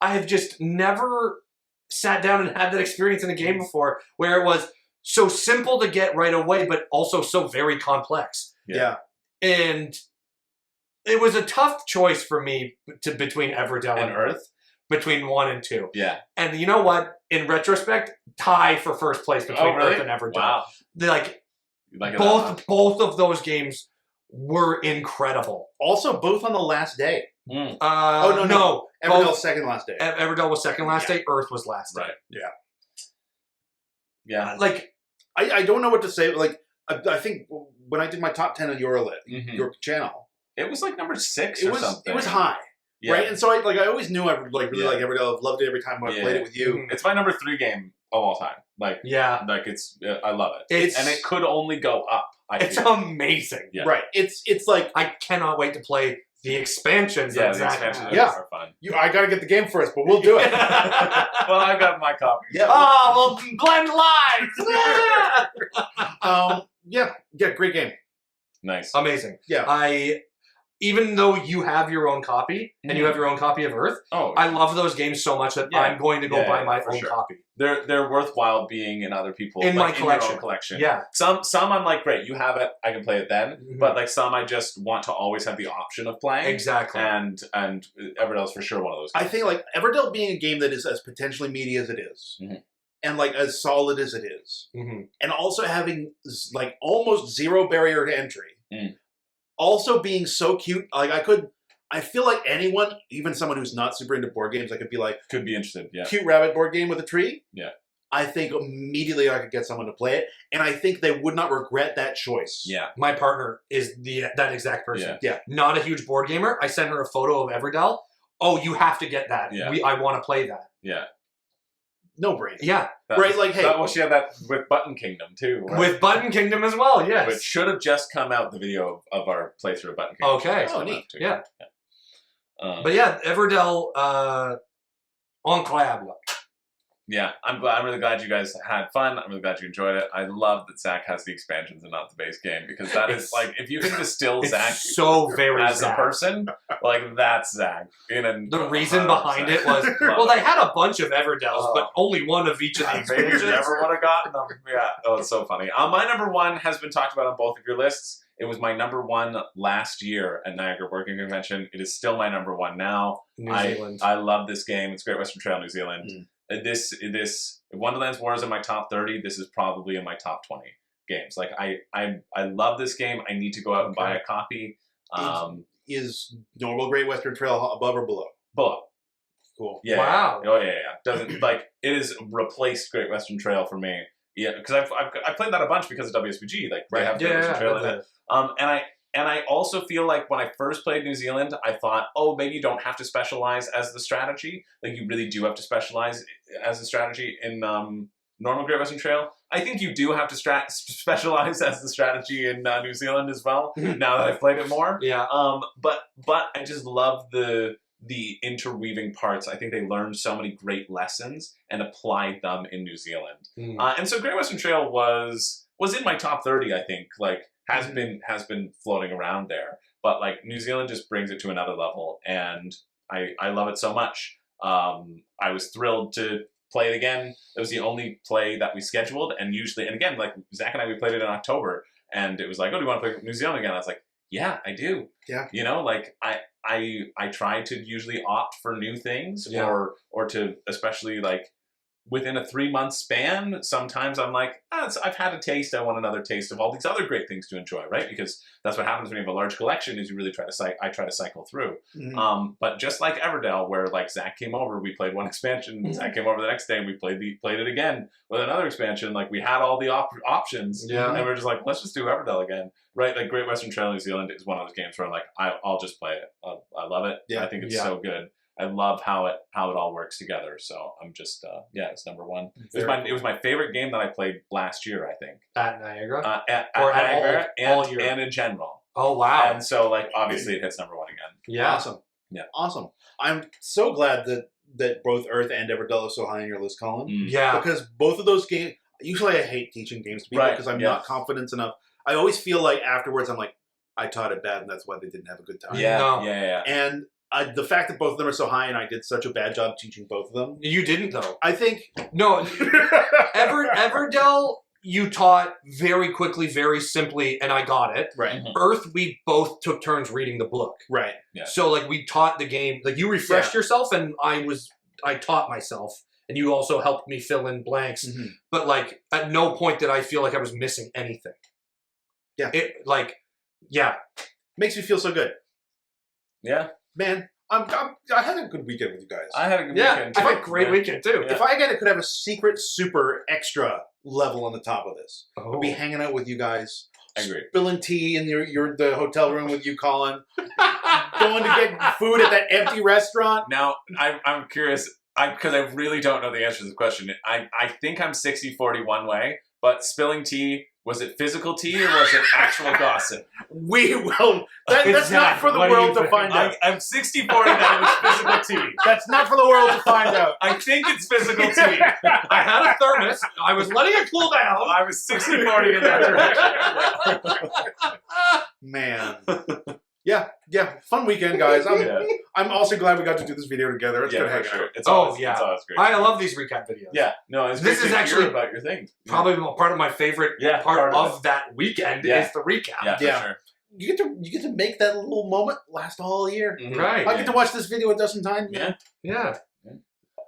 I have just never sat down and had that experience in a game before where it was so simple to get right away, but also so very complex. Yeah. And it was a tough choice for me between Everdell and Earth, between 1 and 2. Yeah. And you know what? In retrospect, tie for first place between Earth and Everdell. Wow. Both of those games were incredible. Also, both on the last day. No. Everdell's second last day. Everdell was second last day. Earth was last day. Right. Yeah. Yeah. Like, I don't know what to say. Like, I think when I did my top 10 on your your channel, it was like number 6 it or was something. it was high, right? And so I always knew I would really like Everdell. I've loved it every time I played it with you. It's my number 3 game of all time. Like it's I love it. And it could only go up. It's amazing. Yeah. Right. It's like I cannot wait to play the expansions. Yeah, the expansions are fun. I got to get the game first, but we'll do it. Well, I've got my copy. Yeah. Oh, we'll blend lives. Yeah, great game. Nice. Amazing. Yeah. Even though you have your own copy and you have your own copy of Earth, I love those games so much that I'm going to go buy my own copy. They're worthwhile being in other people's my collection. In your own collection. Yeah. Some I'm like, great, you have it, I can play it then. But like some I just want to always have the option of playing. Exactly. And Everdell's for sure one of those games. I think like Everdell being a game that is as potentially meaty as it is. And like as solid as it is. And also having like almost zero barrier to entry. Also being so cute, like I feel like anyone, even someone who's not super into board games, I could be like, could be interested. Yeah, cute rabbit board game with a tree. Yeah, I think immediately I could get someone to play it, and I think they would not regret that choice. Yeah, my partner is that exact person. Yeah, not a huge board gamer. I sent her a photo of Everdell. Oh, you have to get that. Yeah, I want to play that. Yeah. No brainer. Yeah. Right, like, hey. Well, she had that with Button Kingdom, too. Right? With Button Kingdom as well, yes. Which should have just come out, the video of our playthrough of Button Kingdom. Okay. Oh, neat. Yeah. But yeah, Everdell Enclave. Yeah, I'm really glad you guys had fun. I'm really glad you enjoyed it. I love that Zach has the expansions and not the base game, because that is like, if you can distill Zach so very as Zach. A person, like that's Zach. The reason behind it was, well, they had a bunch of Everdells, but only one of each of the expansions. You never would have gotten them. Yeah, oh, it's so funny. My number 1 has been talked about on both of your lists. It was my number 1 last year at Niagara Board Game Convention. It is still my number 1 now. New Zealand. I love this game. It's Great Western Trail, New Zealand. This Wonderland's War is in my top 30. This is probably in my top 20 games. Like I love this game. I need to go out and buy a copy. Is normal Great Western Trail above or below? Below. Cool. Yeah. Wow. Oh yeah. Doesn't like it has replaced Great Western Trail for me. Yeah, because I've played that a bunch because of WSBG. Like they have Great Western Trail in it. And I also feel like when I first played New Zealand, I thought, oh, maybe you don't have to specialize as the strategy. Like you really do have to specialize as a strategy in normal Great Western Trail. I think you do have to specialize as the strategy in New Zealand as well. Now that I've played it more. Yeah. But I just love the interweaving parts. I think they learned so many great lessons and applied them in New Zealand. And so Great Western Trail was in my top 30, I think. Like has been floating around there. But like New Zealand just brings it to another level, and I love it so much. I was thrilled to play it again. It was the only play that we scheduled, and again, like Zach and I, we played it in October, and it was like, oh, do you want to play New Zealand again? I was like, yeah, I do. Yeah. You know, like I try to usually opt for new things, or to, especially like within a 3-month span, sometimes I'm like, I've had a taste, I want another taste of all these other great things to enjoy, right? Because that's what happens when you have a large collection, is you really try to cycle through. But just like Everdell, where like Zach came over, we played one expansion, Zach came over the next day, and we played it again with another expansion. Like we had all the options, and we're just like, let's just do Everdell again, right? Like Great Western Trail New Zealand is one of those games where I'm like, I'll just play it. I love it. I think it's so good. I love how it all works together. So I'm just it's number 1. It was my favorite game that I played last year, I think. At Niagara? At Niagara and in general. Oh wow. And so like obviously it hits number 1 again. Yeah. Awesome. Yeah. Awesome. I'm so glad that both Earth and Everdell are so high on your list, Colin. Yeah. Because both of those games, usually I hate teaching games to people because I'm not confident enough. I always feel like afterwards I'm like, I taught it bad and that's why they didn't have a good time. Yeah. And the fact that both of them are so high and I did such a bad job teaching both of them. You didn't, though. I think... No. Everdell, you taught very quickly, very simply, and I got it. Right. Earth, we both took turns reading the book. Right. Yeah. So, like, we taught the game. Like, you refreshed yourself, and I taught myself. And you also helped me fill in blanks. But, like, at no point did I feel like I was missing anything. Yeah. Makes me feel so good. Yeah. Man, I had a good weekend with you guys. I had a good weekend, too. I had a great weekend, too. If I could have a secret, super extra level on the top of this, I'd be hanging out with you guys, Agree. spilling tea in the hotel room with you, Colin. Going to get food at that empty restaurant. Now, I'm curious, because I really don't know the answer to the question. I think I'm 60-40 one way, but spilling tea, was it physical tea or was it actual gossip? We will. That's not for the world to find out. I'm 60-40 that it was physical tea. That's not for the world to find out. I think it's physical tea. I had a thermos. I was letting it cool down. I was 60-40 in that direction. Man. Yeah. Fun weekend, guys. I'm also glad we got to do this video together. It's good hanging out. It's always great. I love these recap videos. Yeah, no, it's This great is to actually hear about your thing. Probably part of my favorite part of that weekend is the recap. Yeah, for sure. You get to make that little moment last all year. Mm-hmm. Right. I get to watch this video a dozen times. Yeah.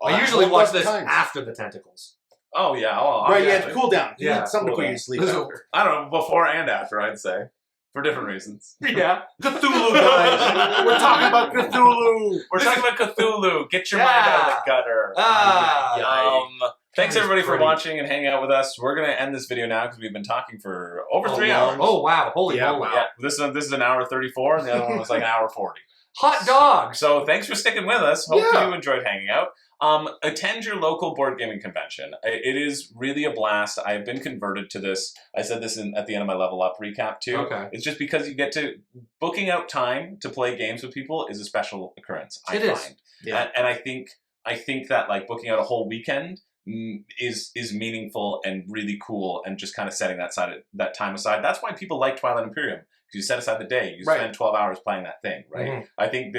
I usually watch this after the Tentacles. Oh, yeah. Right, you have to cool down. You Yeah, need something to put you to sleep after. I don't know, before and after, I'd say. For different reasons. Yeah. Cthulhu, guys. We're talking about Cthulhu. We're talking about Cthulhu. Get your mind out of the gutter. Thanks everybody for watching and hanging out with us. We're going to end this video now because we've been talking for over 3 hours. Oh, wow. Holy moly. Yeah, this is an hour 34 and the other one was like an hour 40. Hot dog. So thanks for sticking with us. Hope you enjoyed hanging out. Attend your local board gaming convention. It is really a blast. I've been converted to this. I said this at the end of my Level Up recap too. Okay. It's just because you get to booking out time to play games with people is a special occurrence. I find. Yeah. And I think that like booking out a whole weekend is meaningful and really cool, and just kind of setting that time aside. That's why people like Twilight Imperium. Because you set aside the day, you spend 12 hours playing that thing, right? Mm-hmm. I think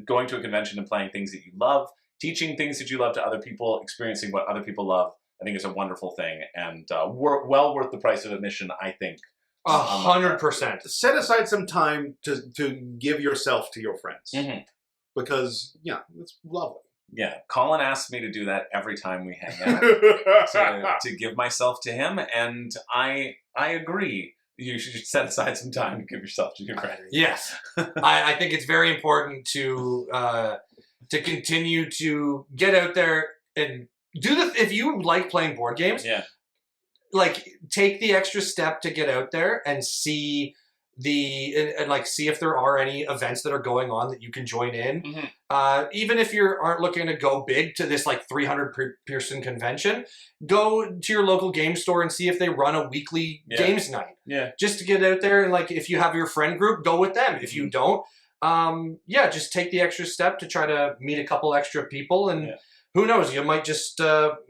going to a convention and playing things that you love, teaching things that you love to other people, experiencing what other people love, I think is a wonderful thing, and well worth the price of admission, I think. 100%. Set aside some time to give yourself to your friends. Mm-hmm. Because, it's lovely. Yeah, Colin asks me to do that every time we hang out, to give myself to him, and I agree. You should set aside some time to give yourself to your friends. Yes. I think it's very important to continue to get out there and do if you like playing board games, like take the extra step to get out there and see see if there are any events that are going on that you can join in. Mm-hmm. Even if you aren't looking to go big to this like 300 person convention, go to your local game store and see if they run a weekly games night. Yeah. Just to get out there, and like if you have your friend group, go with them. If you don't, just take the extra step to try to meet a couple extra people, and who knows, you might just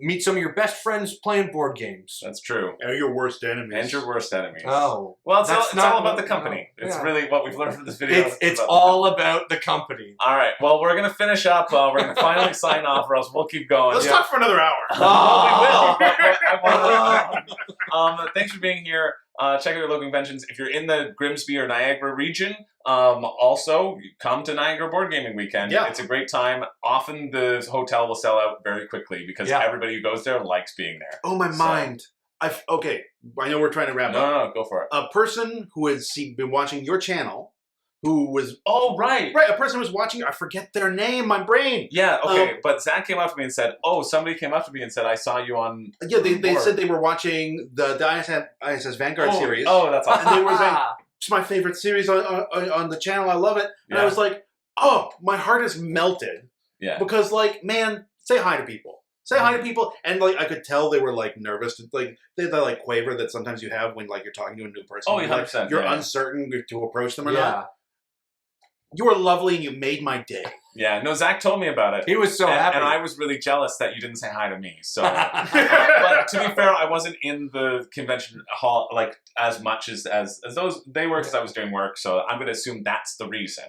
meet some of your best friends playing board games. That's true. And your worst enemies. And your worst enemies. Oh. Well, it's all about the company. It's really what we've learned from this video. It's all about the company. All right. Well, we're going to finish up. We're going to finally sign off, or else we'll keep going. Let's talk for another hour. Well, we will. Thanks for being here. Check out your local conventions. If you're in the Grimsby or Niagara region, also come to Niagara Board Gaming Weekend. Yeah. It's a great time. Often the hotel will sell out very quickly because everybody who goes there likes being there. Oh, my mind. Okay, I know we're trying to wrap up. No, go for it. A person who has been watching your channel, who was... Oh, right. Right, a person was watching... I forget their name, my brain. Yeah, okay, but Zach came up to me and said, somebody came up to me and said, I saw you on... Yeah, they said they were watching the ISS Vanguard series. Oh, that's awesome. And they were saying, it's my favorite series on the channel, I love it. And I was like, my heart is melted. Yeah. Because, like, man, say hi to people. Say hi to people, and like I could tell they were like nervous. Like they had that like quaver that sometimes you have when like you're talking to a new person. Oh, 100%. Like, you're uncertain to approach them or not. You were lovely, and you made my day. Yeah, no, Zach told me about it. He was so happy, and I was really jealous that you didn't say hi to me. So, but to be fair, I wasn't in the convention hall like as much as those they were because I was doing work. So I'm going to assume that's the reason.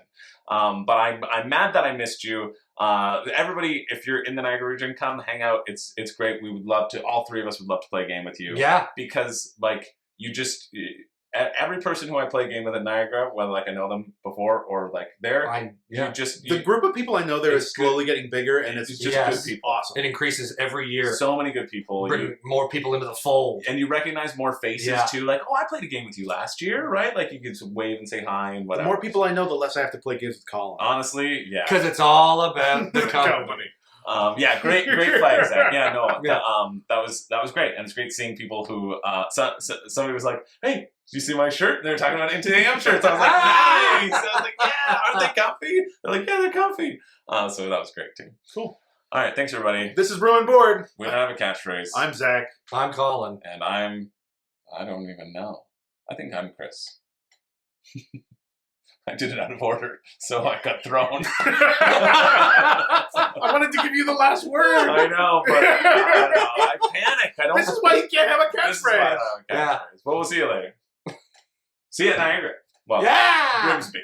But I'm mad that I missed you. Everybody, if you're in the Niagara region, come hang out. It's great. We would love to. All three of us would love to play a game with you. Yeah. Because like you just every person who I play a game with at Niagara, whether like I know them before or like the group of people I know there is slowly getting bigger, and it's just good people. Awesome. It increases every year. So many good people. Bring more people into the fold, and you recognize more faces too. Like, I played a game with you last year, right? Like you can just wave and say hi and whatever. The more people I know, the less I have to play games with Colin. Honestly, yeah. Because it's all about the company. Yeah, great flag, Zach. Yeah, no, Yeah. that was great, and it's great seeing people who somebody was like, "Hey, did you see my shirt?" They were talking about Into AM shirts. I was like, "Nice!" I was like, "Yeah, aren't they comfy?" They're like, "Yeah, they're comfy." So that was great too. Cool. All right, thanks everybody. This is Ruin Board. We don't have a catchphrase. I'm Zach. I'm Colin. And I don't even know. I think I'm Chris. I did it out of order, so I got thrown. I wanted to give you the last word. I know, but I don't know. I panic. I don't. This is why you can't have a This is why I don't catchphrase. have a catchphrase. Well, we'll see you later. See you at Niagara. Well, Yeah! Grimsby.